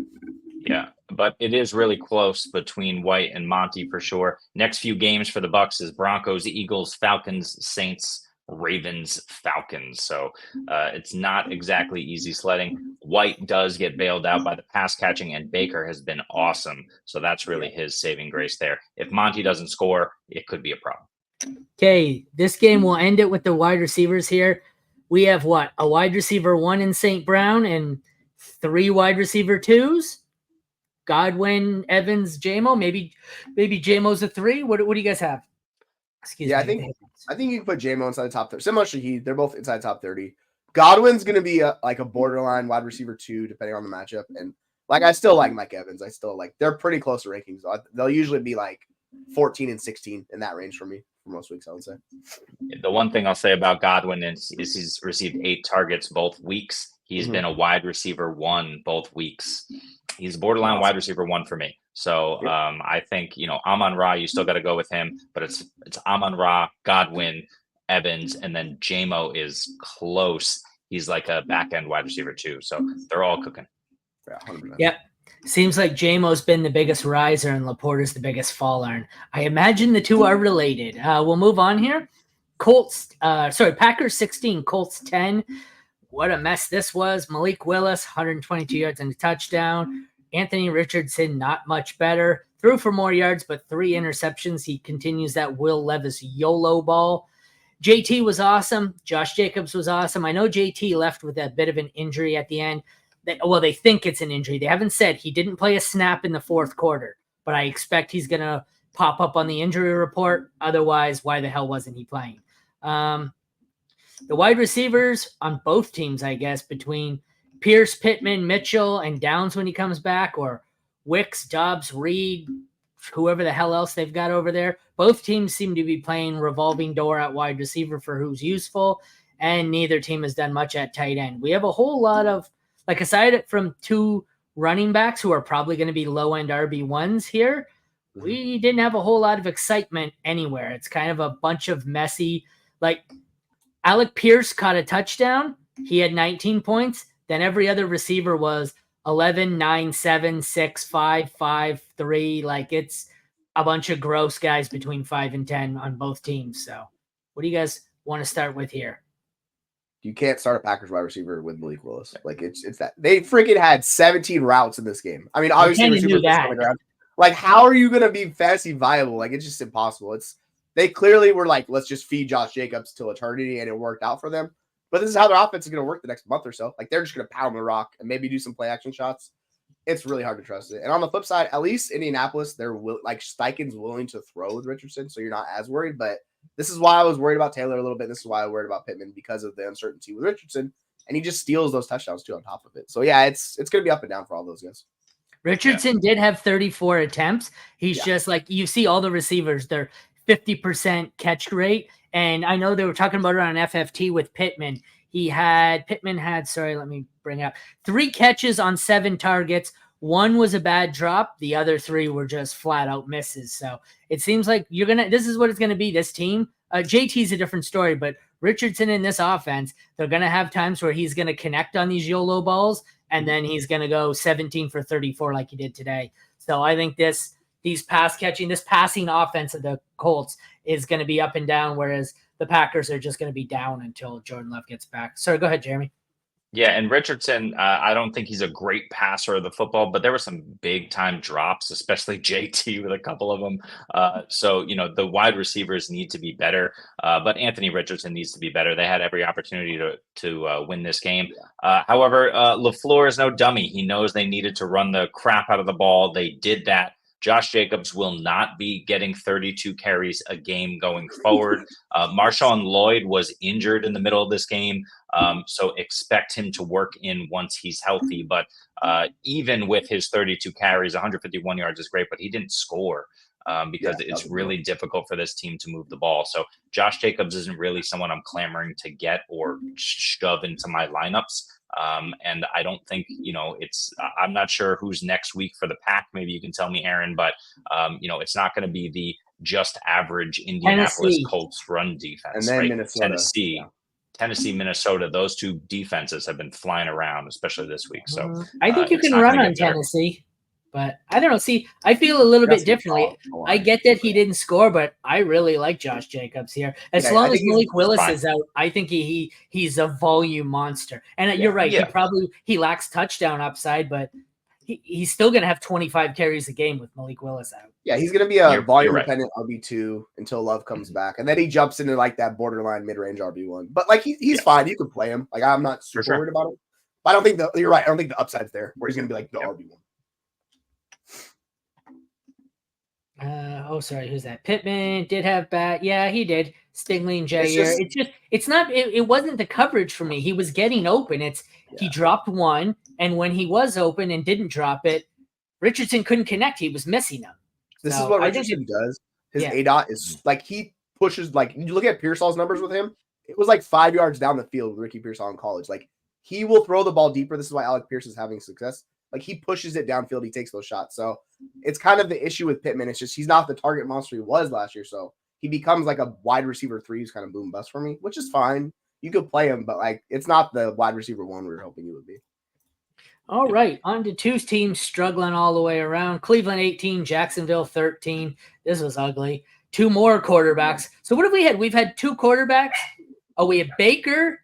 Yeah, but it is really close between White and Monty for sure. Next few games for the Bucs is Broncos, Eagles, Falcons, Saints, Ravens, Falcons. So it's not exactly easy sledding. White does get bailed out by the pass catching, and Baker has been awesome. So that's really his saving grace there. If Monty doesn't score, it could be a problem. Okay, this game will end it with the wide receivers here. We have what? A wide receiver 1 in St. Brown and 3 wide receiver 2s. Godwin, Evans, JMO. Maybe JMO's a 3. What do you guys have? Excuse me. I think you can put JMO inside the top 30. Similar to Shaheed, they're both inside top 30. Godwin's going to be like a borderline wide receiver 2, depending on the matchup. And like, I still like Mike Evans. I still like, they're pretty close to rankings. They'll usually be like 14 and 16 in that range for me for most weeks, I would say. The one thing I'll say about Godwin is he's received 8 targets both weeks. He's been a wide receiver 1 both weeks. He's borderline wide receiver 1 for me. So I think, Amon-Ra, you still got to go with him, but it's Amon-Ra, Godwin, Evans, and then JMO is close. He's like a back end wide receiver 2. So they're all cooking. Yeah, 100%. Yep. Seems like JMO's been the biggest riser and Laporta's the biggest faller. And I imagine the two are related. We'll move on here. Packers 16, Colts 10. What a mess this was. Malik Willis, 122 yards and a touchdown. Anthony Richardson, not much better. Threw for more yards, but 3 interceptions. He continues that Will Levis YOLO ball. JT was awesome. Josh Jacobs was awesome. I know JT left with a bit of an injury at the end. They think it's an injury. They haven't said. He didn't play a snap in the fourth quarter, but I expect he's going to pop up on the injury report. Otherwise, why the hell wasn't he playing? The wide receivers on both teams, I guess, between Pierce, Pittman, Mitchell, and Downs when he comes back, or Wicks, Dobbs, Reed, whoever the hell else they've got over there. Both teams seem to be playing revolving door at wide receiver for who's useful, and neither team has done much at tight end. We have a whole lot of, like, aside from 2 running backs who are probably going to be low-end RB1s here, we didn't have a whole lot of excitement anywhere. It's kind of a bunch of messy, like, Alec Pierce caught a touchdown. He had 19 points. Then every other receiver was 11, 9, 7, 6, 5, 5, 3. Like, it's a bunch of gross guys between 5 and 10 on both teams. So what do you guys want to start with here? You can't start a Packers wide receiver with Malik Willis. Like, it's that. They freaking had 17 routes in this game. I mean, obviously, receivers on the ground. Like, how are you going to be fantasy viable? Like, it's just impossible. They clearly were like, let's just feed Josh Jacobs till eternity, and it worked out for them. But this is how their offense is going to work the next month or so. Like, they're just going to pound the rock and maybe do some play action shots. It's really hard to trust it. And on the flip side, at least Indianapolis, Steichen's willing to throw with Richardson, so you're not as worried. But this is why I was worried about Taylor a little bit. This is why I worried about Pittman, because of the uncertainty with Richardson. and he just steals those touchdowns too on top of it. So yeah, it's going to be up and down for all those guys. Richardson did have 34 attempts. He's just like, you see all the receivers, they're 50% catch rate. And I know they were talking about it on FFT with Pittman. Pittman had, let me bring up 3 catches on 7 targets. 1 was a bad drop. The other 3 were just flat out misses. So it seems like this is what it's going to be. This team, JT's a different story, but Richardson in this offense, they're going to have times where he's going to connect on these YOLO balls, and then he's going to go 17 for 34 like he did today. So I think this passing offense of the Colts is going to be up and down, whereas the Packers are just going to be down until Jordan Love gets back. Sorry, go ahead, Jeremy. Yeah, and Richardson, I don't think he's a great passer of the football, but there were some big-time drops, especially JT with a couple of them. So, the wide receivers need to be better, but Anthony Richardson needs to be better. They had every opportunity to win this game. However, LaFleur is no dummy. He knows they needed to run the crap out of the ball. They did that. Josh Jacobs will not be getting 32 carries a game going forward. Marshawn Lloyd was injured in the middle of this game, so expect him to work in once he's healthy. But even with his 32 carries, 151 yards is great, but he didn't score because it's really difficult for this team to move the ball. So Josh Jacobs isn't really someone I'm clamoring to get or shove into my lineups. And I don't think, I'm not sure who's next week for the Pack. Maybe you can tell me, Aaron, but, it's not going to be the just average Indianapolis Colts run defense. And then right? Minnesota. Tennessee, Minnesota, those 2 defenses have been flying around, especially this week. So I think you can run on Tennessee. But I don't know. See, I feel a little bit differently. I get that he didn't score, but I really like Josh Jacobs here. As long as Malik Willis is out, I think he's a volume monster. And you're right. He lacks touchdown upside, but he's still going to have 25 carries a game with Malik Willis out. Yeah, he's going to be a volume-dependent RB2 until Love comes back. And then he jumps into like that borderline mid-range RB1. But like he's fine. You can play him. Like I'm not super worried about him. But I don't think you're right. I don't think the upside's there where he's going to be like the RB1. Who's that? Pittman did have bad. Yeah, he did. Stingley and Jair. It wasn't the coverage for me. He was getting open. He dropped one, and when he was open and didn't drop it, Richardson couldn't connect. He was missing them. This is what Richardson does. His ADOT is like he pushes, like you look at Pearsall's numbers with him, it was like 5 yards down the field with Ricky Pearsall in college. Like he will throw the ball deeper. This is why Alec Pierce is having success. Like he pushes it downfield, he takes those shots. So it's kind of the issue with Pittman. It's just he's not the target monster he was last year. So he becomes like a wide receiver 3 who's kind of boom bust for me, which is fine. You could play him, but like it's not the wide receiver 1 we were hoping he would be. All right, on to 2 teams struggling all the way around. Cleveland 18, Jacksonville 13. This was ugly. 2 more quarterbacks. So what have we had? We've had 2 quarterbacks. Oh, we have Baker,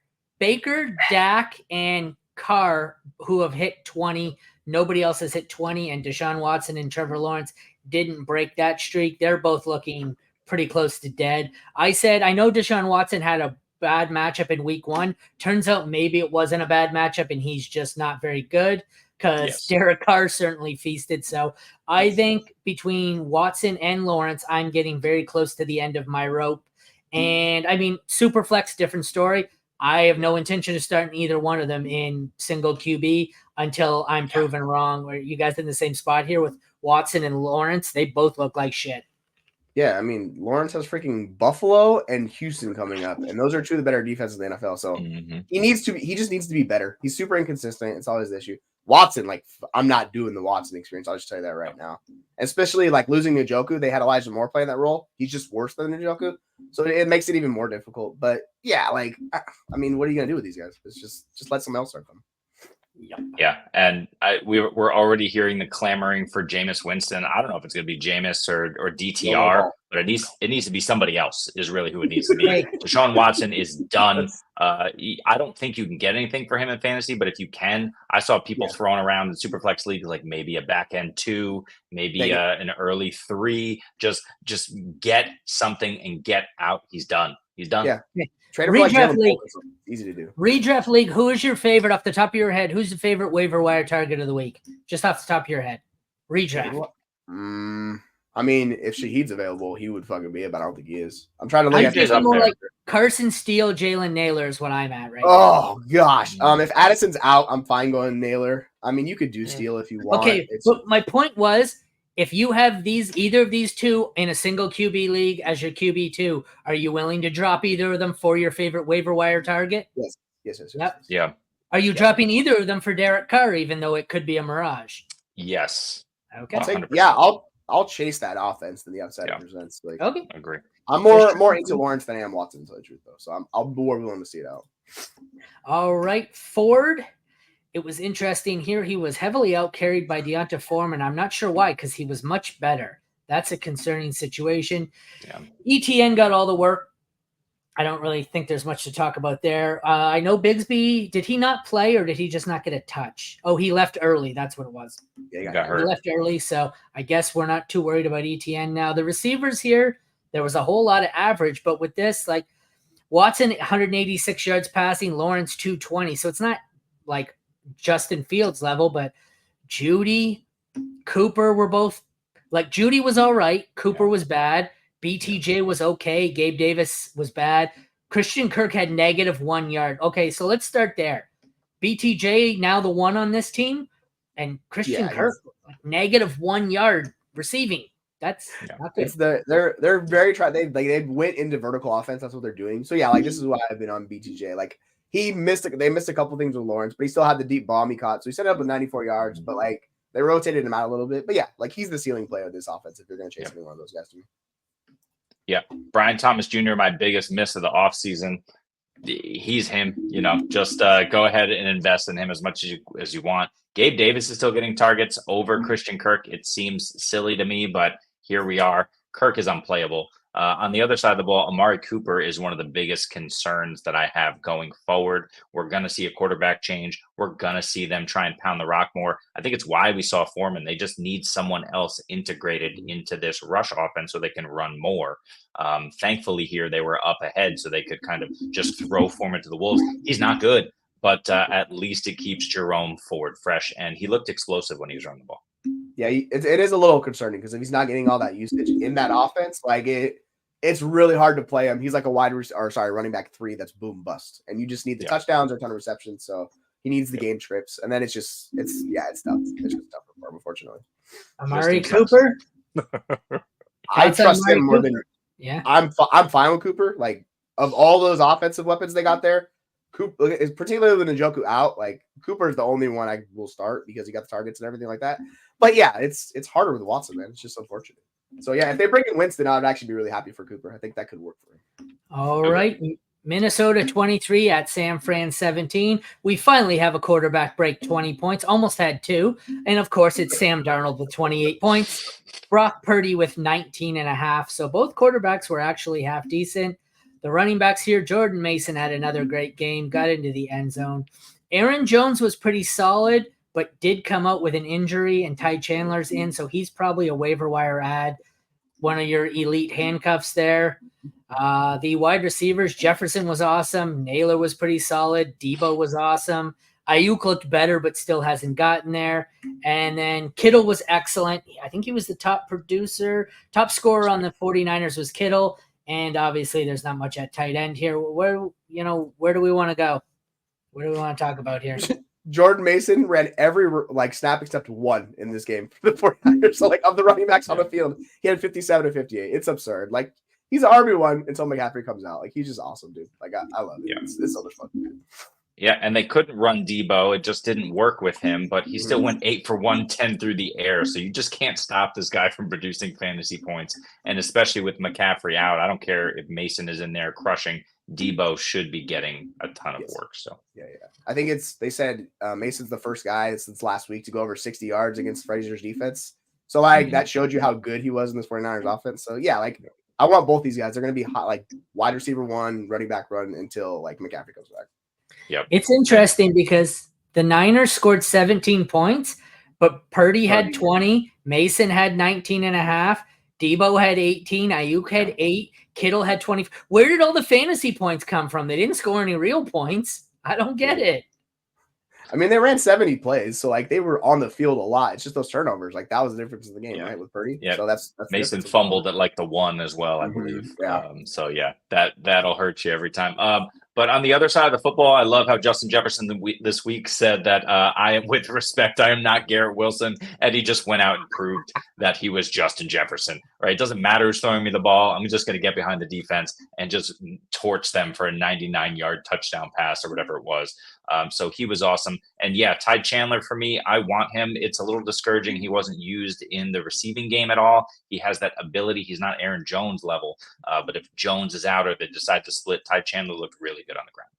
Dak, and Carr who have hit 20. Nobody else has hit 20, and Deshaun Watson and Trevor Lawrence didn't break that streak. They're both looking pretty close to dead. I know Deshaun Watson had a bad matchup in week 1. Turns out maybe it wasn't a bad matchup, and he's just not very good because Derek Carr certainly feasted. So I think between Watson and Lawrence, I'm getting very close to the end of my rope. And I mean, Superflex, different story. I have no intention of starting either one of them in single QB until I'm proven wrong. Where you guys in the same spot here with Watson and Lawrence, they both look like shit. Yeah, I mean, Lawrence has freaking Buffalo and Houston coming up, and those are 2 of the better defenses in the NFL. So he just needs to be better. He's super inconsistent. It's always the issue. Watson, like, I'm not doing the Watson experience. I'll just tell you that right now. Especially like losing Njoku, they had Elijah Moore playing that role. He's just worse than Njoku, so it makes it even more difficult. But yeah, like, I mean, what are you gonna do with these guys? It's just let someone else start them. Yeah, and we're already hearing the clamoring for Jameis Winston. I don't know if it's going to be Jameis or DTR, but it needs to be somebody else. Is really who it needs to be. Deshaun Watson is done. I don't think you can get anything for him in fantasy, but if you can, I saw people throwing around in Superflex league like maybe a back end 2, maybe an early 3. Just get something and get out. He's done. Yeah. Redraft league. Easy to do. Redraft league. Who is your favorite off the top of your head? Who's the favorite waiver wire target of the week? Just off the top of your head. Redraft. I mean, if Shaheed's available, he would fucking be it, but I don't think he is. I'm trying to look I'm at thinking more like Carson Steele, Jalen Naylor is what I'm at right now. Oh gosh. If Addison's out, I'm fine going Naylor. I mean, you could do Steele if you want. Okay, but my point was, if you have either of these two in a single QB league as your QB2, are you willing to drop either of them for your favorite waiver wire target? Yes. Yep. Yeah. Are you dropping either of them for Derek Carr, even though it could be a mirage? Yes. Okay. I'll chase that offense than the upside it presents. Like, okay. Agree. I'm more into Lawrence than I am Watson, to tell the truth, though. So I'll be more willing to see it out. All right, Ford. It was interesting here. He was heavily outcarried by Deonta Foreman. I'm not sure why, because he was much better. That's a concerning situation. Yeah. ETN got all the work. I don't really think there's much to talk about there. I know Bigsby, did he not play or did he just not get a touch? Oh, he left early. That's what it was. Yeah, he got hurt. He left early, so I guess we're not too worried about ETN now. The receivers here, there was a whole lot of average, but with this, like Watson, 186 yards passing, Lawrence, 220. So it's not like Justin Fields level, but Judy, Cooper were both like Judy was all right. Cooper was bad. BTJ was okay. Gabe Davis was bad. Christian Kirk had -1 yard. Okay, so let's start there. BTJ now the one on this team, and Christian Kirk -1 yard receiving. That's not good. It's they're very they went into vertical offense. That's what they're doing. So yeah, like this is why I've been on BTJ. Like they missed a couple things with Lawrence, but he still had the deep bomb he caught. So he set it up with 94 yards, but like they rotated him out a little bit. But yeah, like he's the ceiling player of this offense if you're going to chase any one of those guys to me. Yeah. Brian Thomas Jr., my biggest miss of the offseason. He's him, just go ahead and invest in him as much as you want. Gabe Davis is still getting targets over Christian Kirk. It seems silly to me, but here we are. Kirk is unplayable. On the other side of the ball, Amari Cooper is one of the biggest concerns that I have going forward. We're going to see a quarterback change. We're going to see them try and pound the rock more. I think it's why we saw Foreman. They just need someone else integrated into this rush offense so they can run more. Thankfully here they were up ahead so they could kind of just throw Foreman to the wolves. He's not good, but at least it keeps Jerome Ford fresh, and he looked explosive when he was running the ball. Yeah, it is a little concerning because if he's not getting all that usage in that offense, like it's really hard to play him. He's like a running back 3 that's boom bust, and you just need the touchdowns or a ton of receptions. So he needs the game scripts, and then it's tough. It's just tough for him, unfortunately. Amari Cooper. I trust him more than. Yeah, I'm fine with Cooper. Like of all those offensive weapons they got there, Cooper, particularly with Njoku out, like Cooper is the only one I will start because he got the targets and everything like that. But yeah, it's harder with Watson, man. It's just unfortunate. So yeah, if they bring in Winston, I'd actually be really happy for Cooper. I think that could work for him. All right. Minnesota 23 at San Fran 17. We finally have a quarterback break 20 points. Almost had 2. And of course, it's Sam Darnold with 28 points. Brock Purdy with 19.5. So both quarterbacks were actually half decent. The running backs here, Jordan Mason had another great game, got into the end zone. Aaron Jones was pretty solid, but did come out with an injury, and Ty Chandler's in, so he's probably a waiver wire ad. One of your elite handcuffs there. The wide receivers, Jefferson was awesome. Naylor was pretty solid. Debo was awesome. Ayuk looked better, but still hasn't gotten there. And then Kittle was excellent. I think he was the top scorer on the 49ers was Kittle. And obviously there's not much at tight end here. Where do we want to go? What do we want to talk about here? Jordan Mason ran every snap except one in this game for the 49ers. So of the running backs on the field, he had 57 and 58. It's absurd. He's an RB1 until McCaffrey comes out. He's just awesome, dude. I love it. Yeah. It's so much fun. Yeah, and they couldn't run Debo. It just didn't work with him, but he still went 8 for 110 through the air. So you just can't stop this guy from producing fantasy points. And especially with McCaffrey out, I don't care if Mason is in there crushing. Debo should be getting a ton of work. So yeah. I think they said Mason's the first guy since last week to go over 60 yards against Frazier's defense. So that showed you how good he was in this 49ers offense. So yeah, I want both these guys. They're going to be hot, wide receiver 1, running back run until McCaffrey comes back. Yep. It's interesting because the Niners scored 17 points, but Purdy had 20, Mason had 19.5, Debo had 18, Ayuk had 8, Kittle had 20. Where did all the fantasy points come from? They didn't score any real points. I don't get it. I mean, they ran 70 plays, so like they were on the field a lot. It's just those turnovers. Like that was the difference in the game, right? With Purdy. Yeah. So that's Mason fumbled at like the 1 as well, I believe. Yeah. So yeah, that'll hurt you every time. But on the other side of the football, I love how Justin Jefferson this week said that I am, with respect, I am not Garrett Wilson, and he just went out and proved that he was Justin Jefferson. Right? It doesn't matter who's throwing me the ball. I'm just going to get behind the defense and just torch them for a 99-yard touchdown pass or whatever it was. So he was awesome. And yeah, Ty Chandler for me, I want him. It's a little discouraging. He wasn't used in the receiving game at all. He has that ability. He's not Aaron Jones level. But if Jones is out or they decide to split, Ty Chandler looked really good on the ground.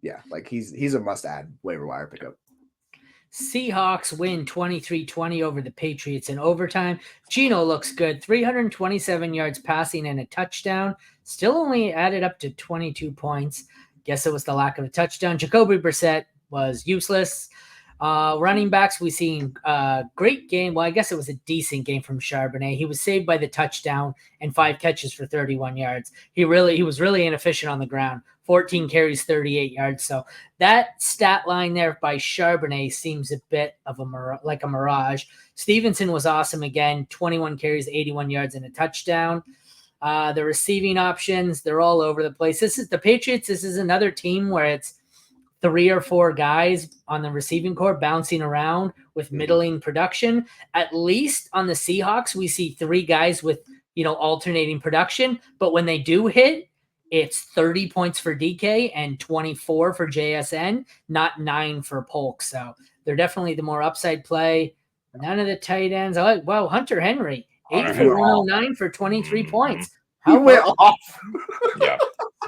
Yeah, like he's a must-add waiver wire pickup. Seahawks win 23-20 over the Patriots in overtime. Geno looks good. 327 yards passing and a touchdown. Still only added up to 22 points. Guess it was the lack of a touchdown. Jacoby Brissett was useless. Running backs, we seen a great game. Well, I guess it was a decent game from Charbonnet. He was saved by the touchdown and 5 catches for 31 yards. He was really inefficient on the ground. 14 carries, 38 yards. So that stat line there by Charbonnet seems a bit of a mirage. Stevenson was awesome again. 21 carries, 81 yards, and a touchdown. The receiving options, they're all over the place. This is the Patriots. This is another team where it's 3 or 4 guys on the receiving corps bouncing around with middling production. At least on the Seahawks, we see 3 guys with, alternating production. But when they do hit, it's 30 points for DK and 24 for JSN, not 9 for Polk. So they're definitely the more upside play. None of the tight ends. Hunter Henry, 8 for 109 for 23 points. He went off. Yeah.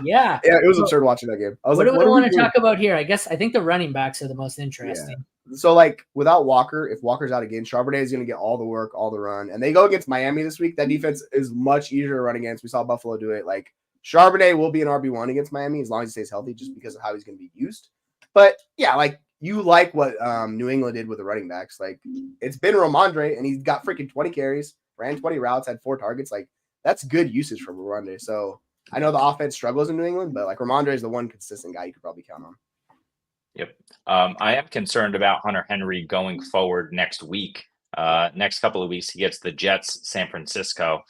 Yeah, it was absurd watching that game. I was what do we want to talk about here? I think the running backs are the most interesting. Yeah. So, like, without Walker, if Walker's out again, Charbonnet is going to get all the work, all the run. And they go against Miami this week. That defense is much easier to run against. We saw Buffalo do it. Like, Charbonnet will be an RB1 against Miami as long as he stays healthy just because of how he's going to be used. But, yeah, like, you like what New England did with the running backs. Like, it's been Ramondre, and he's got freaking 20 carries, ran 20 routes, had 4 targets. Like, that's good usage from Ramondre. So, I know the offense struggles in New England, but like Ramondre is the one consistent guy you could probably count on. Yep. I am concerned about Hunter Henry going forward next week. Next couple of weeks, he gets the Jets, San Francisco,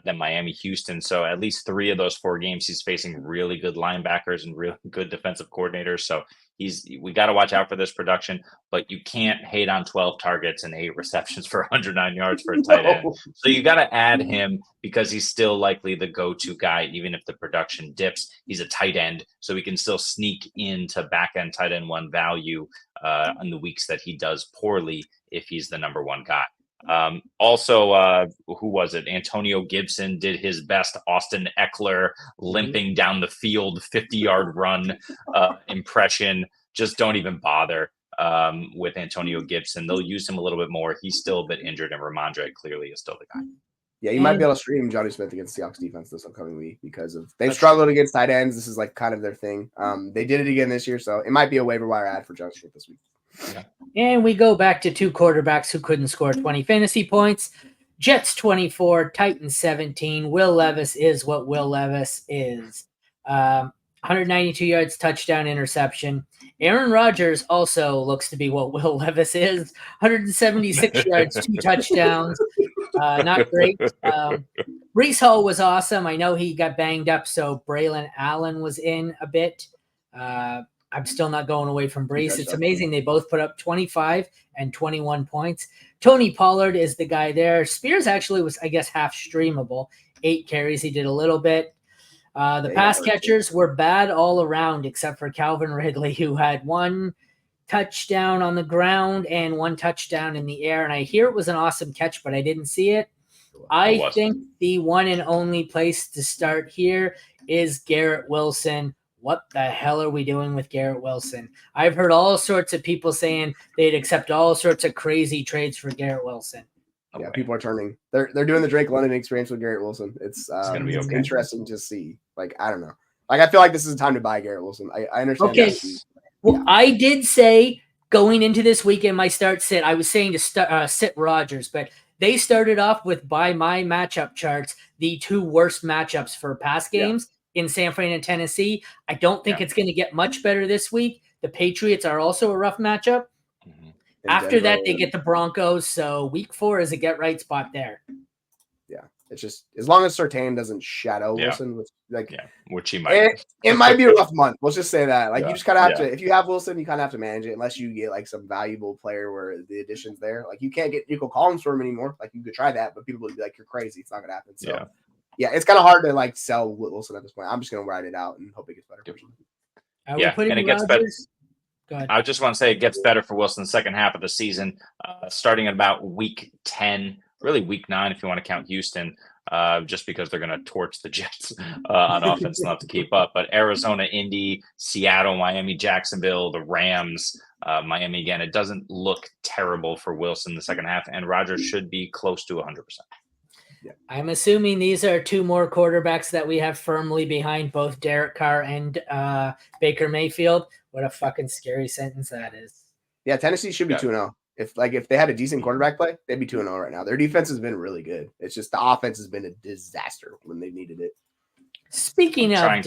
then Miami, Houston. So at least 3 of those 4 games, he's facing really good linebackers and really good defensive coordinators. So we got to watch out for this production, but you can't hate on 12 targets and 8 receptions for 109 yards for a tight end. So you got to add him because he's still likely the go-to guy, even if the production dips. He's a tight end, so he can still sneak into back-end tight end 1 value in the weeks that he does poorly if he's the number 1 guy. Who was it? Antonio Gibson did his best Austin Eckler limping down the field 50-yard run impression. Just don't even bother with Antonio Gibson. They'll use him a little bit more. He's still a bit injured, and Ramondre clearly is still the guy. Yeah, you might be able to stream Johnny Smith against the Seahawks defense this upcoming week because they've struggled against tight ends. This is like kind of their thing. They did it again this year, so it might be a waiver wire ad for Johnny Smith this week. Yeah. And we go back to 2 quarterbacks who couldn't score 20 fantasy points. Jets 24, Titans 17. Will Levis is what Will Levis is. 192 yards, touchdown, interception. Aaron Rodgers also looks to be what Will Levis is. 176 yards, 2 touchdowns. Not great. Breece Hall was awesome. I know he got banged up, so Braylon Allen was in a bit. I'm still not going away from Breece. It's amazing. They both put up 25 and 21 points. Tony Pollard is the guy there. Spears actually was, I guess, half streamable. 8 carries. He did a little bit. The pass catchers were bad all around except for Calvin Ridley, who had 1 touchdown on the ground and 1 touchdown in the air. And I hear it was an awesome catch, but I didn't see it. I think the one and only place to start here is Garrett Wilson. What the hell are we doing with Garrett Wilson? I've heard all sorts of people saying they'd accept all sorts of crazy trades for Garrett Wilson. Yeah, people are turning. They're doing the Drake London experience with Garrett Wilson. It's going to be interesting to see. Like, I don't know. Like, I feel like this is a time to buy Garrett Wilson. I understand. Okay. Well, I did say going into this weekend, my start sit, I was saying to sit Rodgers, but they started off with, by my matchup charts, the 2 worst matchups for pass games in San Fran and Tennessee. I don't think it's going to get much better this week. The Patriots are also a rough matchup. Mhm. After that, they get the Broncos. So week 4 is a get right spot there. Yeah, it's just as long as Surtain doesn't shadow Wilson, which he might. It might be a rough month. Let's just say that. Like you just kind of have Yeah. to. If you have Wilson, you kind of have to manage it unless you get like some valuable player where the addition's there. Like you can't get Nico Collins for him anymore. Like you could try that, but people would be like, "You're crazy. It's not gonna happen." So yeah, it's kind of hard to like sell Wilson at this point. I'm just gonna ride it out and hope it gets better. And it gets better. I just want to say it gets better for Wilson the second half of the season, starting at about week 10, really week 9 if you want to count Houston, just because they're going to torch the Jets on offense and have to keep up. But Arizona, Indy, Seattle, Miami, Jacksonville, the Rams, Miami again. It doesn't look terrible for Wilson the second half, and Rodgers should be close to 100%. Yeah. I'm assuming these are 2 more quarterbacks that we have firmly behind both Derek Carr and Baker Mayfield. What a fucking scary sentence that is. Yeah, Tennessee should be 2-0. If they had a decent quarterback play, they'd be 2-0 right now. Their defense has been really good. It's just the offense has been a disaster when they needed it. Speaking of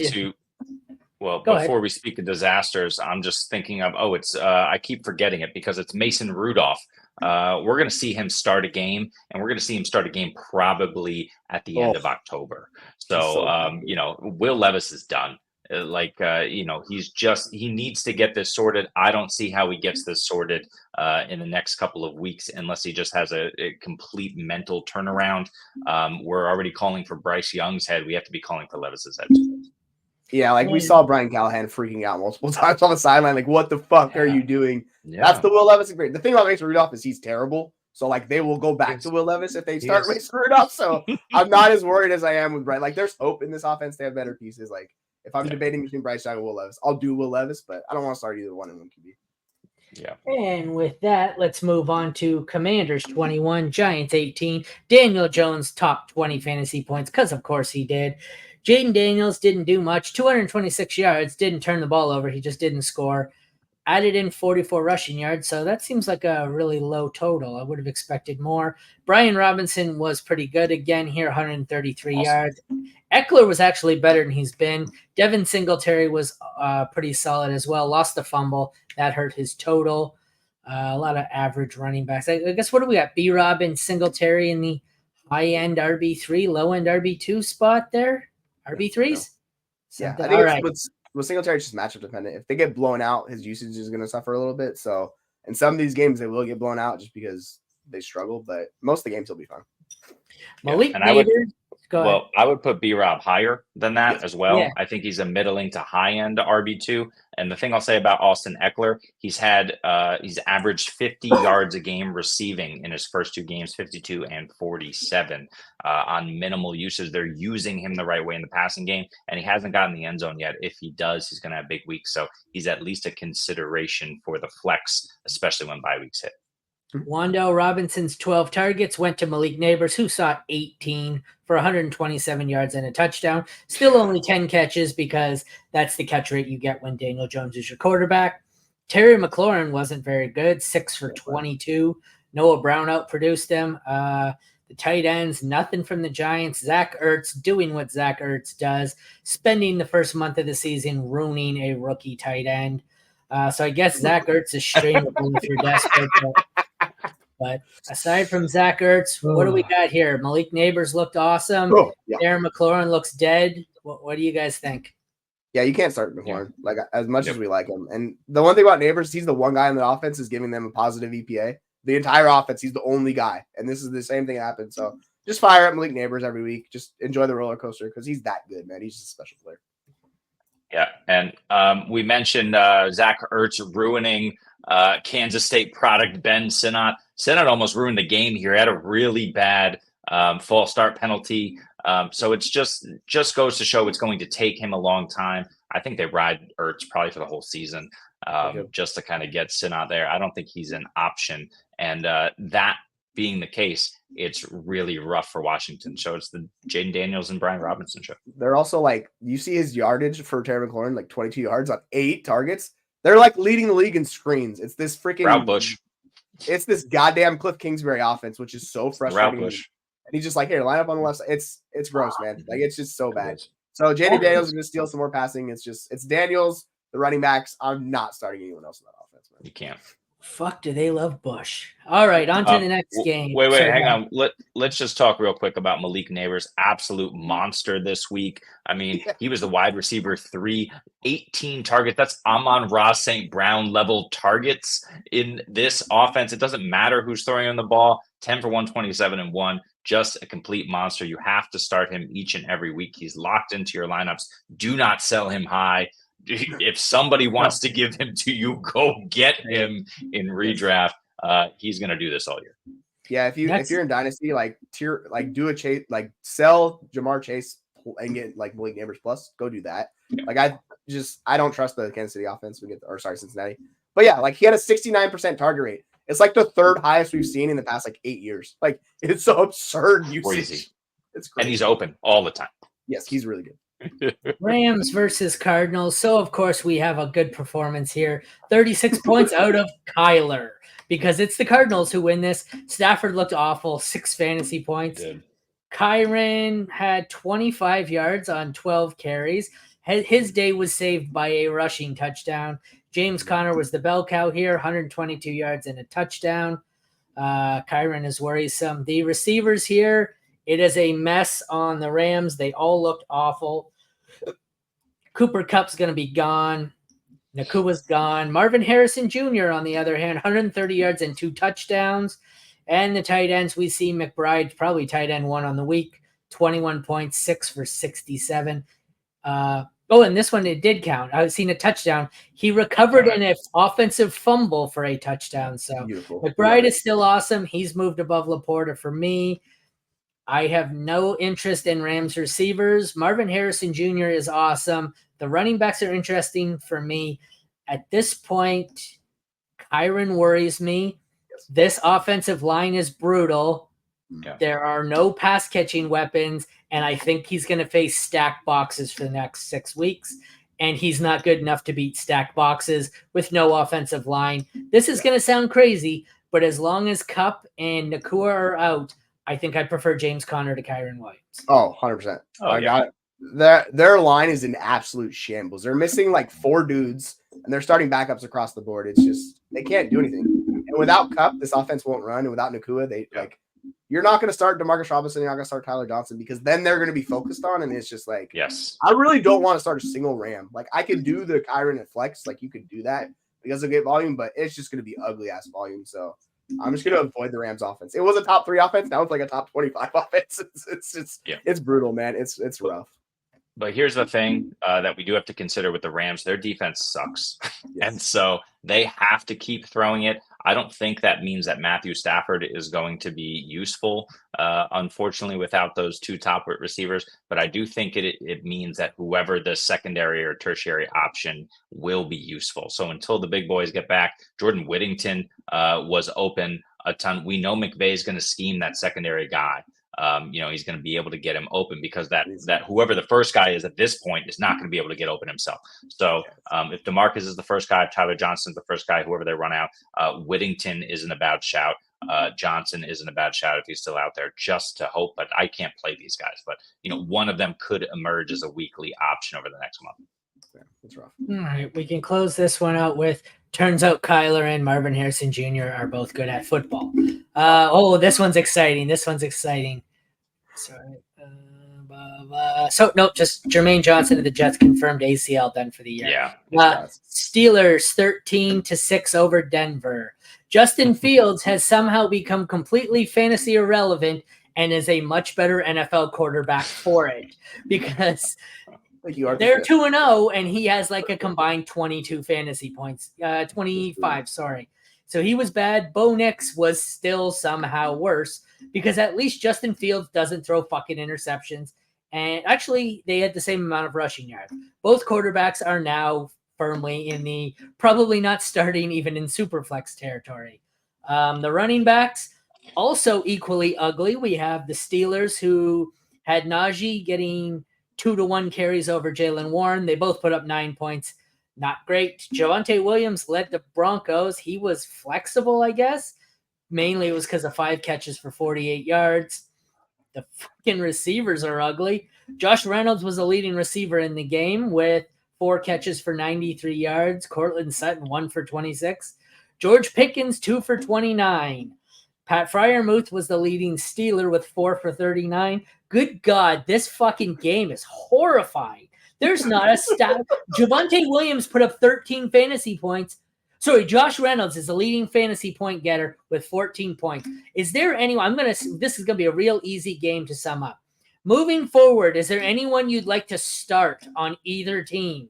before we speak of disasters, I'm just thinking of I keep forgetting it because it's Mason Rudolph. We're going to see him start a game, and we're going to see him start a game probably at the end of October. So Will Levis is done. He needs to get this sorted. I don't see how he gets this sorted in the next couple of weeks unless he just has a complete mental turnaround. We're already calling for Bryce Young's head. We have to be calling for Levis's head. Yeah, like we saw Brian Callahan freaking out multiple times on the sideline. Like, what the fuck are you doing? Yeah. That's the Will Levis. Great. The thing about Mason Rudolph is he's terrible. So, like, they will go back to Will Levis if they start Mason Rudolph. So, I'm not as worried as I am with Brian. Like, there's hope in this offense. They have better pieces. Like, if I'm debating between Bryce Young and Will Levis, I'll do Will Levis, but I don't want to start either one in one QB. Yeah. And with that, let's move on to Commanders 21, Giants 18. Daniel Jones top 20 fantasy points because, of course, he did. Jaden Daniels didn't do much. 226 yards, didn't turn the ball over. He just didn't score. Added in 44 rushing yards, so that seems like a really low total. I would have expected more. Brian Robinson was pretty good again here, 133 yards. Eckler was actually better than he's been. Devin Singletary was pretty solid as well. Lost the fumble. That hurt his total. A lot of average running backs. I guess what do we got? B-Rob and Singletary in the high-end RB3, low-end RB2 spot there? RB3s? Yeah, I think with Singletary, it's just matchup dependent. If they get blown out, his usage is going to suffer a little bit. So in some of these games, they will get blown out just because they struggle. But most of the games, he'll be fine. Malik Neighbors. Well, I would put B-Rob higher than that as well. Yeah. I think he's a middling to high-end RB2. And the thing I'll say about Austin Eckler, he's averaged 50 yards a game receiving in his first 2 games, 52 and 47 on minimal usage. They're using him the right way in the passing game, and he hasn't gotten the end zone yet. If he does, he's going to have big weeks. So he's at least a consideration for the flex, especially when bye weeks hit. Wan'Dale Robinson's 12 targets went to Malik Neighbors, who saw 18 for 127 yards and a touchdown. Still only 10 catches because that's the catch rate you get when Daniel Jones is your quarterback. Terry McLaurin wasn't very good, 6 for 22. Noah Brown outproduced him. The tight ends, nothing from the Giants. Zach Ertz doing what Zach Ertz does, spending the first month of the season ruining a rookie tight end. So I guess Zach Ertz is streamable if you're desperate. But aside from Zach Ertz, what do we got here? Malik Neighbors looked awesome. Aaron McLaurin looks dead. What do you guys think? Yeah, you can't start McLaurin like as much as we like him. And the one thing about Neighbors, he's the one guy in the offense is giving them a positive EPA. The entire offense, he's the only guy. And this is the same thing that happened. So just fire up Malik Neighbors every week. Just enjoy the roller coaster because he's that good, man. He's just a special player. Yeah, and we mentioned Zach Ertz ruining Kansas State product Ben Sinnott. Sinnott almost ruined the game here. He had a really bad false start penalty. So it's just goes to show it's going to take him a long time. I think they ride Ertz probably for the whole season just to kind of get Sinnott there. I don't think he's an option. And that being the case, it's really rough for Washington. So it's the Jaden Daniels and Brian Robinson show. They're also like, you see his yardage for Terry McLaurin, like 22 yards on 8 targets. They're like leading the league in screens. It's this freaking Route Bush. It's this goddamn Cliff Kingsbury offense, which is so frustrating. Route Bush. And he's just like, here, line up on the left side. It's gross, man. Like it's just so bad. So Jaden Daniels is going to steal some more passing. It's Daniels, The running backs, I'm not starting anyone else in that offense, man. You can't. Fuck, do they love Bush? All right, on to the next game. Wait, hang on. Let's just talk real quick about Malik Neighbors. Absolute monster this week. I mean, he was the wide receiver 3, 18 targets. That's Amon-Ra St. Brown level targets in this offense. It doesn't matter who's throwing him the ball. 10 for 127 and 1. Just a complete monster. You have to start him each and every week. He's locked into your lineups. Do not sell him high. If somebody wants to give him to you, go get him in redraft. He's going to do this all year. Yeah, if you're in Dynasty, do a chase, sell Jamar Chase and get Malik Neighbors plus. Go do that. I don't trust the Kansas City offense. Cincinnati. But yeah, he had a 69% target rate. It's the third highest we've seen in the past 8 years. It's so absurd usage. Crazy. It's crazy. And he's open all the time. Yes, he's really good. Rams versus Cardinals. So, of course, we have a good performance here. 36 points out of Kyler because it's the Cardinals who win this. Stafford looked awful, 6 fantasy points. Kyren had 25 yards on 12 carries. His day was saved by a rushing touchdown. James Conner was the bell cow here, 122 yards and a touchdown. Kyren is worrisome. The receivers here, it is a mess on the Rams. They all looked awful. Cooper Kupp's going to be gone. Nakua's gone. Marvin Harrison Jr., on the other hand, 130 yards and 2 touchdowns. And the tight ends, we see McBride, probably tight end 1 on the week, 21 points, 6 for 67. And this one, it did count. I've seen a touchdown. He recovered an offensive fumble for a touchdown. So beautiful. McBride is still awesome. He's moved above Laporta for me. I have no interest in Rams receivers. Marvin Harrison Jr. is awesome. The running backs are interesting for me. At this point, Kyren worries me. This offensive line is brutal. Yeah. There are no pass-catching weapons, and I think he's going to face stacked boxes for the next 6 weeks, and he's not good enough to beat stacked boxes with no offensive line. This is going to sound crazy, but as long as Kupp and Nakua are out, I think I prefer James Conner to Kyren Williams. Oh, 100%. I got it. Their line is in absolute shambles. They're missing 4 dudes, and they're starting backups across the board. It's just they can't do anything. And without Kupp, this offense won't run. And without Nakua, you're not going to start DeMarcus Robinson. You're not going to start Tyler Johnson because then they're going to be focused on. And it's just yes, I really don't want to start a single Ram. I could do the Kyren and flex. You could do that because of get volume, but it's just going to be ugly ass volume. So I'm just going to avoid the Rams offense. It was a top 3 offense. Now it's a top 25 offense. It's brutal, man. It's rough. But here's the thing that we do have to consider with the Rams. Their defense sucks. Yes. And so they have to keep throwing it. I don't think that means that Matthew Stafford is going to be useful, unfortunately, without those 2 top receivers. But I do think it means that whoever the secondary or tertiary option will be useful. So until the big boys get back, Jordan Whittington was open a ton. We know McVay is going to scheme that secondary guy. He's going to be able to get him open because that whoever the first guy is at this point is not going to be able to get open himself. So if DeMarcus is the first guy, if Tyler Johnson's the first guy, whoever they run out, Whittington isn't a bad shout. Johnson isn't a bad shout if he's still out there, just to hope. But I can't play these guys. But one of them could emerge as a weekly option over the next month. Yeah, that's rough. All right, we can close this one out with. Turns out Kyler and Marvin Harrison Jr. are both good at football. This one's exciting. Sorry. Just Jermaine Johnson of the Jets confirmed ACL done for the year. Yeah. Steelers 13-6 over Denver. Justin Fields has somehow become completely fantasy irrelevant and is a much better NFL quarterback for it because they're 2-0 and he has a combined 22 fantasy points, 25, sorry. So he was bad. Bo Nix was still somehow worse because at least Justin Fields doesn't throw fucking interceptions. And actually, they had the same amount of rushing yards. Both quarterbacks are now firmly in the probably not starting even in Superflex territory. The running backs also equally ugly. We have the Steelers who had Najee getting 2-1 carries over Jaylen Warren. They both put up 9 points. Not great. Javonte Williams led the Broncos. He was flexible, I guess. Mainly it was because of 5 catches for 48 yards. The fucking receivers are ugly. Josh Reynolds was the leading receiver in the game with 4 catches for 93 yards. Cortland Sutton, 1 for 26. George Pickens, 2 for 29. Pat Freiermuth was the leading Steeler with 4 for 39. Good God, this fucking game is horrifying. There's not a stat. Javonte Williams put up 13 fantasy points. Sorry, Josh Reynolds is the leading fantasy point getter with 14 points. Is there anyone? This is gonna be a real easy game to sum up. Moving forward, is there anyone you'd like to start on either team?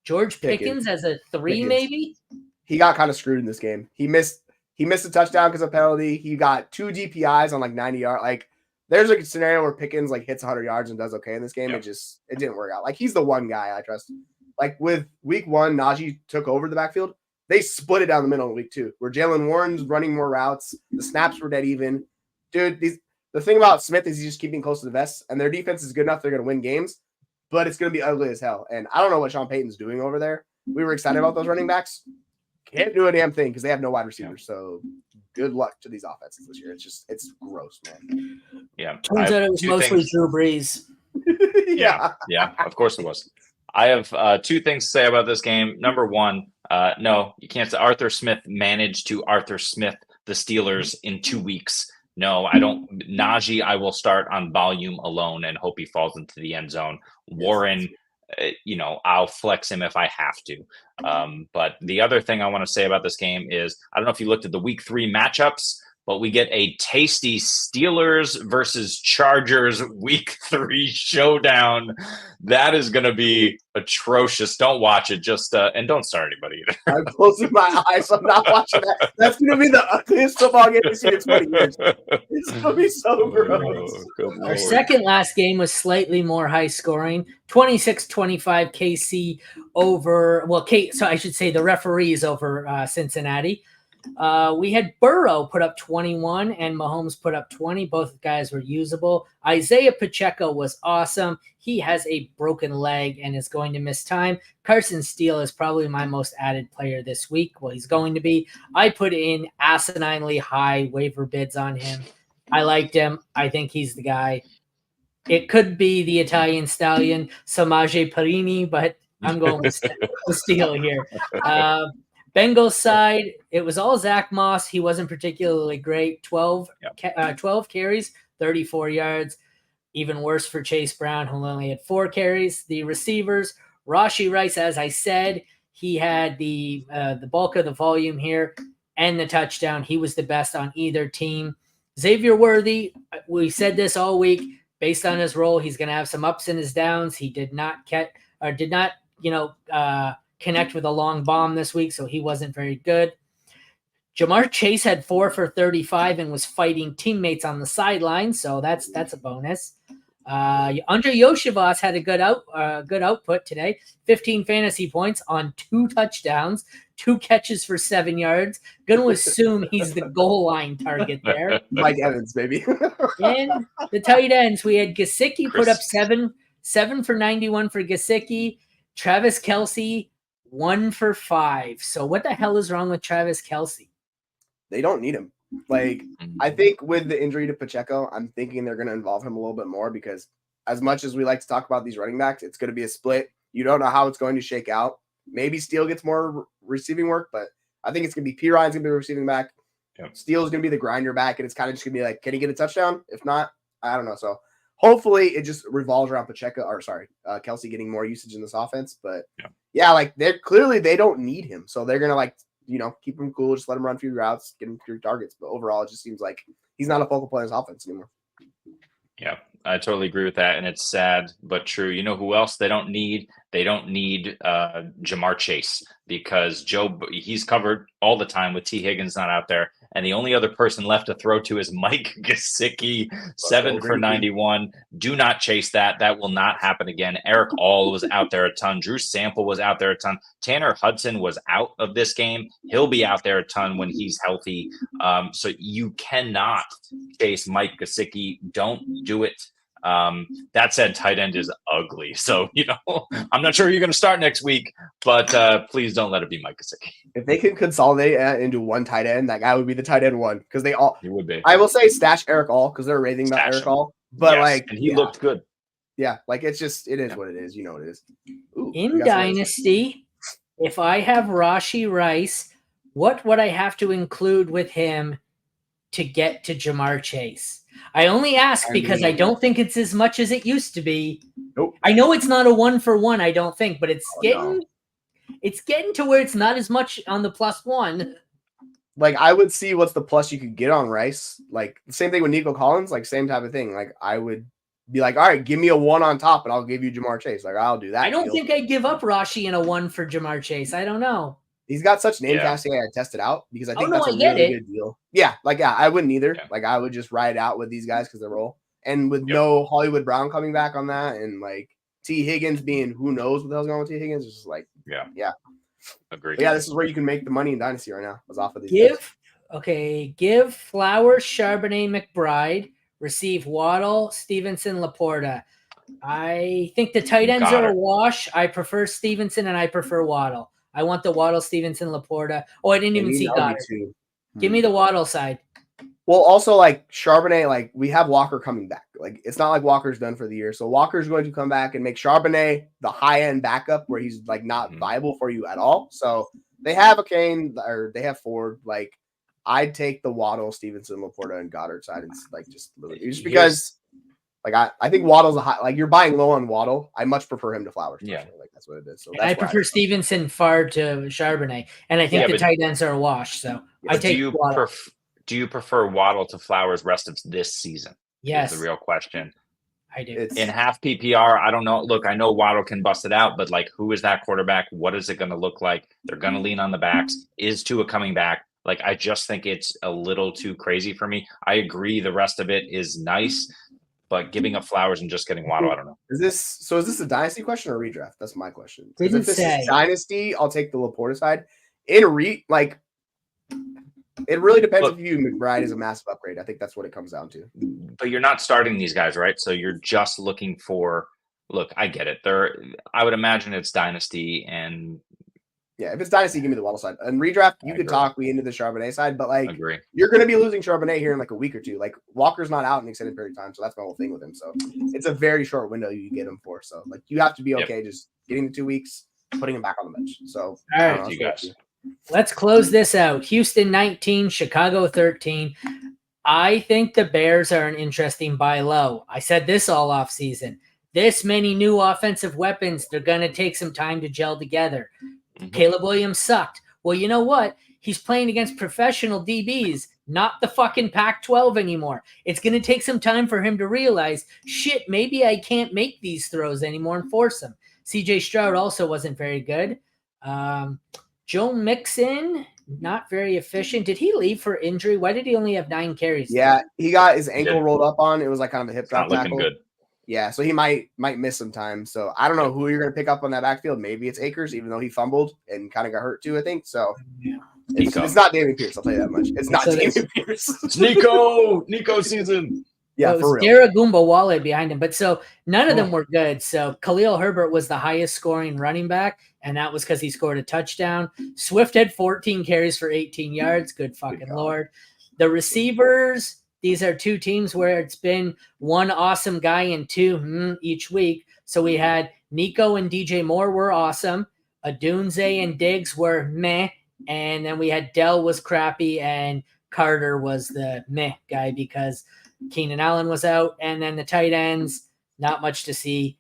George Pickens as a 3, maybe? He got kind of screwed in this game. He missed a touchdown because of penalty. He got 2 DPIs on like 90 yards. Like, there's a scenario where Pickens like hits 100 yards and does okay in this game. Yep. It didn't work out. Like, he's the one guy I trust. Like, with week 1, Najee took over the backfield. They split it down the middle in week 2, where Jalen Warren's running more routes. The snaps were dead even. Dude, the thing about Smith is he's just keeping close to the vest, and their defense is good enough they're going to win games, but it's going to be ugly as hell. And I don't know what Sean Payton's doing over there. We were excited about those running backs. Can't do a damn thing because they have no wide receivers. So good luck to these offenses this year. It's gross, man. Yeah. Turns out it was mostly Drew Brees. Yeah, of course it was. I have 2 things to say about this game. Number 1, no, you can't say Arthur Smith managed to Arthur Smith the Steelers in 2 weeks. No, I don't. Najee, I will start on volume alone and hope he falls into the end zone. Warren, I'll flex him if I have to. But the other thing I want to say about this game is, I don't know if you looked at the week 3 matchups, but we get a tasty Steelers versus Chargers week 3 showdown. That is going to be atrocious. Don't watch it. And don't start anybody either. I'm closing my eyes. I'm not watching that. That's going to be the ugliest football game we've seen in 20 years. It's going to be so gross. Our second last game was slightly more high scoring. 26-25 KC over, so I should say the referees over Cincinnati. We had Burrow put up 21 and Mahomes put up 20. Both guys were usable. Isaiah Pacheco was awesome. He has a broken leg and is going to miss time. Carson Steele is probably my most added player this week. Well, he's going to be. I put in asininely high waiver bids on him. I liked him. I think he's the guy. It could be the Italian stallion, Samaje Perini, but I'm going with Steele here. Bengals side, it was all Zach Moss. He wasn't particularly great. 12 carries, 34 yards. Even worse for Chase Brown, who only had 4 carries. The receivers, Rashee Rice, as I said, he had the bulk of the volume here and the touchdown. He was the best on either team. Xavier Worthy, we said this all week. Based on his role, he's going to have some ups and his downs. He did not connect with a long bomb this week, so he wasn't very good. Jamar Chase had 4 for 35 and was fighting teammates on the sideline, so that's a bonus. Andre Yoshivas had a good output today. 15 fantasy points on 2 touchdowns, 2 catches for 7 yards. Gonna assume he's the goal line target there. Mike Evans, baby. And the tight ends, we had Gesicki put up 7 for 91 for Gesicki. Travis Kelce, 1 for 5. So what the hell is wrong with Travis Kelce? They don't need him. Like, I think with the injury to Pacheco, I'm thinking they're going to involve him a little bit more because as much as we like to talk about these running backs, it's going to be a split. You don't know how it's going to shake out. Maybe Steele gets more receiving work, but I think it's going to be P. Ryan's going to be the receiving back. Yep. Steele's going to be the grinder back, and it's kind of just going to be like, can he get a touchdown? If not, I don't know. So hopefully it just revolves around Kelce getting more usage in this offense. But they don't need him. So they're going to keep him cool, just let him run a few routes, get him through targets. But overall, it just seems like he's not a focal point of his offense anymore. Yeah, I totally agree with that. And it's sad, but true. You know who else they don't need? They don't need Jamar Chase because he's covered all the time with T. Higgins not out there. And the only other person left to throw to is Mike Gesicki, 7 for 91. Do not chase that. That will not happen again. Eric All was out there a ton. Drew Sample was out there a ton. Tanner Hudson was out of this game. He'll be out there a ton when he's healthy. So you cannot chase Mike Gesicki. Don't do it. That said, tight end is ugly. So, I'm not sure you're going to start next week, but please don't let it be Mike Gesicki. If they can consolidate into one tight end, that guy would be the tight end one because he would be. I will say stash Eric All because they're raving about Eric All, but and he looked good. Yeah, it is what it is. You know what it is. Ooh, In Dynasty, if I have Rashee Rice, what would I have to include with him to get to Jamar Chase? I only ask because I don't think it's as much as it used to be. Nope. I know it's not a 1-for-1, I don't think, but it's getting to where it's not as much on the +1. Like, I would see what's the plus you could get on Rice. Like, the same thing with Nico Collins, like, same type of thing. Like, I would be like, all right, give me a 1 on top, and I'll give you Jamar Chase. Like, I'll do that. I don't think I'd give up Rashee in a 1 for Jamar Chase. I don't know. He's got such name casting. I tested out because I think that's a really good deal. Yeah, I wouldn't either. Yeah. Like, I would just ride it out with these guys because they're roll. And with no Hollywood Brown coming back on that, and like T. Higgins being who knows what the hell's going on with T. Higgins, it's just like, yeah. Agreed. But yeah, this is where you can make the money in Dynasty right now. Was off of these guys. Give Flowers, Charbonnet, McBride, receive Waddle, Stevenson, Laporta. I think the tight ends are a wash. I prefer Stevenson and I prefer Waddle. I want the Waddle, Stevenson, Laporta. Oh, I didn't even see Goddard. Give me the Waddle side. Well, also, like, Charbonnet, like, we have Walker coming back. Like, it's not like Walker's done for the year. So Walker's going to come back and make Charbonnet the high-end backup where he's, like, not viable for you at all. So they have a Kane, or they have Ford. Like, I'd take the Waddle, Stevenson, Laporta, and Goddard side. It's, like, just because, like, I think Waddle's a high – like, you're buying low on Waddle. I much prefer him to Flowers. Yeah. Like, that's what it is. So I prefer Stevenson far to Charbonnet. And I think the tight ends are a wash. So I take Waddle. Do you prefer Waddle to Flowers rest of this season? Yes. Is the real question. I do. In half PPR, I don't know. Look, I know Waddle can bust it out, but like, who is that quarterback? What is it going to look like? They're going to lean on the backs. Is Tua coming back? Like, I just think it's a little too crazy for me. I agree. The rest of it is nice, but giving up Flowers and just getting Waddle, I don't know. Is this a dynasty question or a redraft? That's my question. If this is dynasty, I'll take the Laporta side. It really depends if you McBride is a massive upgrade. I think that's what it comes down to. But you're not starting these guys, right? So you're just looking for. Look, I get it. I would imagine it's dynasty, and if it's dynasty, give me the Waddle side. And redraft, you could talk me into the Charbonnet side, but like, you're going to be losing Charbonnet here in like a week or two. Like, Walker's not out in an extended period of time, so that's my whole thing with him. So it's a very short window you get him for. So like, you have to be okay just getting the 2 weeks, putting him back on the bench. So all right, you guys. Let's close this out. Houston 19, Chicago 13. I think the Bears are an interesting buy low. I said this all off season. This many new offensive weapons, they're going to take some time to gel together. Caleb Williams sucked. Well, you know what? He's playing against professional DBs, not the fucking Pac-12 anymore. It's going to take some time for him to realize, shit, maybe I can't make these throws anymore and force them. CJ Stroud also wasn't very good. Joe Mixon, not very efficient. Did he leave for injury? Why did he only have 9 carries? Yeah, he got his ankle rolled up on. It was like kind of a hip drop tackle. Good. Yeah, so he might miss some time. So I don't know who you're going to pick up on that backfield. Maybe it's Akers, even though he fumbled and kind of got hurt too, I think. So it's not Dameon Pierce, I'll tell you that much. It's not Dameon Pierce. It's Nico season. Yeah, for real. Garagumba Wale behind him. But so none of them were good. So Khalil Herbert was the highest scoring running back, and that was because he scored a touchdown. Swift had 14 carries for 18 yards. Good fucking Lord. The receivers, these are 2 teams where it's been one awesome guy and 2 each week. So we had Nico and DJ Moore were awesome. Adunze and Diggs were meh. And then we had Dell was crappy, and Carter was the meh guy because Keenan Allen was out. And then the tight ends, not much to see.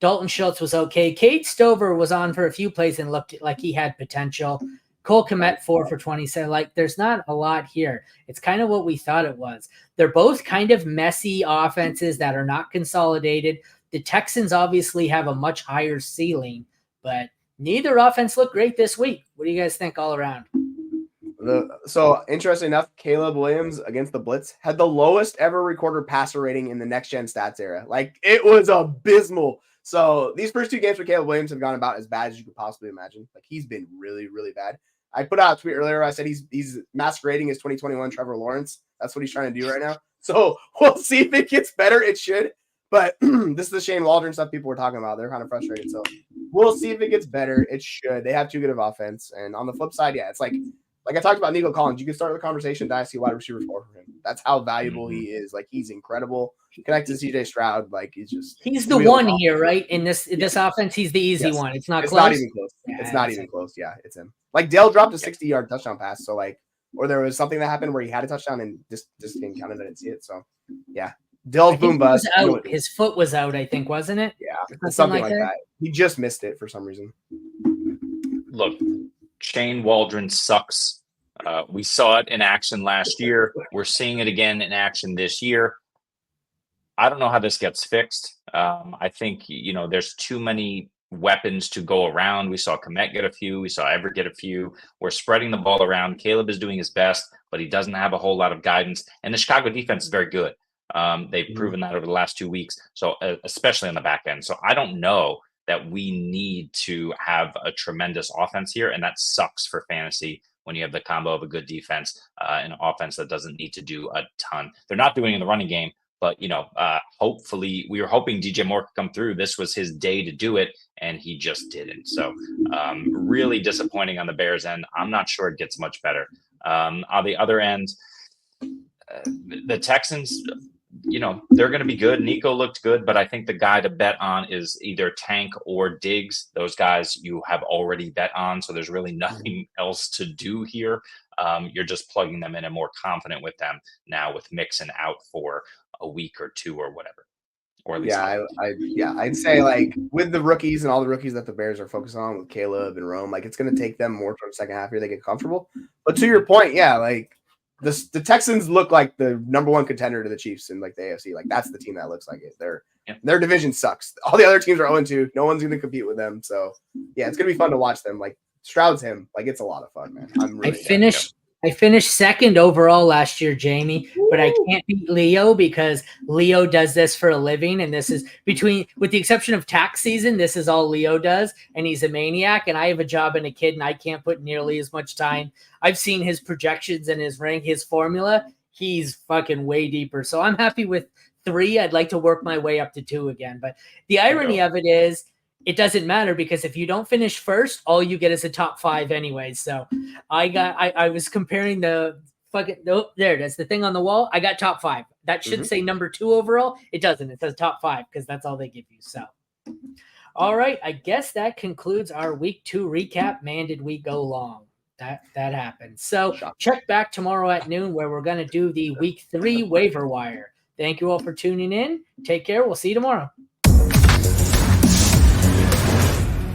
Dalton Schultz was okay. Cade Stover was on for a few plays and looked like he had potential. Cole Kmet 4 for 27. Like, there's not a lot here. It's kind of what we thought it was. They're both kind of messy offenses that are not consolidated. The Texans obviously have a much higher ceiling, but neither offense looked great this week. What do you guys think all around? So, interesting enough, Caleb Williams against the Blitz had the lowest ever recorded passer rating in the next-gen stats era. Like, it was abysmal. So, these first 2 games for Caleb Williams have gone about as bad as you could possibly imagine. Like, he's been really, really bad. I put out a tweet earlier. I said he's masquerading as 2021 Trevor Lawrence. That's what he's trying to do right now. So, we'll see if it gets better. It should. But this is the Shane Waldron stuff people were talking about. They're kind of frustrated. So, we'll see if it gets better. It should. They have too good of offense. And on the flip side, it's like Like I talked about Nico Collins, you can start the conversation dynasty wide receiver 4 for him. That's how valuable he is. Like he's incredible. Connected to CJ Stroud, like he's the one here, right? In this offense, he's the easy Yes. one. It's not It's close. not even close. Yeah, it's not even close. Yeah, it's him. Like Dale dropped a 60-yard touchdown pass, so like, or there was something that happened where he had a touchdown and this didn't count. I didn't see it. So yeah, Dale's boom bust. His foot was out, I think, wasn't it? Yeah, something like that. He just missed it for some reason. Look, Shane Waldron sucks. We saw it in action last year. We're seeing it again in action this year. I don't know how this gets fixed. I think, there's too many weapons to go around. We saw Komet get a few. We saw Everett get a few. We're spreading the ball around. Caleb is doing his best, but he doesn't have a whole lot of guidance. And the Chicago defense is very good. They've proven that over the last 2 weeks. So especially on the back end. So I don't know that we need to have a tremendous offense here. And that sucks for fantasy when you have the combo of a good defense and an offense that doesn't need to do a ton. They're not doing it in the running game, but, hopefully we were hoping DJ Moore could come through. This was his day to do it, and he just didn't. So really disappointing on the Bears end. I'm not sure it gets much better. On the other end, the Texans, they're going to be good. Nico looked good, but I think the guy to bet on is either Tank or Diggs. Those guys you have already bet on, so there's really nothing else to do here. You're just plugging them in and more confident with them now with Mixon out for a week or two or whatever. Or at least I'd say like with the rookies and all the rookies that the Bears are focused on with Caleb and Rome, like it's going to take them more towards the second half here. They get comfortable. But to your point, like the Texans look like the number one contender to the Chiefs in like the AFC. Like that's the team that looks like it. Their division sucks. All the other teams are 0-2. No one's going to compete with them. So yeah, it's going to be fun to watch them. Like Stroud's him. Like it's a lot of fun, man. I finished second overall last year, Jamie, but I can't beat Leo because Leo does this for a living. And this is with the exception of tax season, this is all Leo does. And he's a maniac. And I have a job and a kid and I can't put nearly as much time. I've seen his projections and his formula. He's fucking way deeper. So I'm happy with 3. I'd like to work my way up to 2 again. But the irony of it is, it doesn't matter because if you don't finish first, all you get is a top 5 anyway. So I was comparing the fucking, there it is, the thing on the wall. I got top 5. That should say number 2 overall. It doesn't. It says top 5 because that's all they give you. So, all right. I guess that concludes our week 2 recap. Man, did we go long. That happened. So check back tomorrow at noon where we're going to do the week 3 waiver wire. Thank you all for tuning in. Take care. We'll see you tomorrow.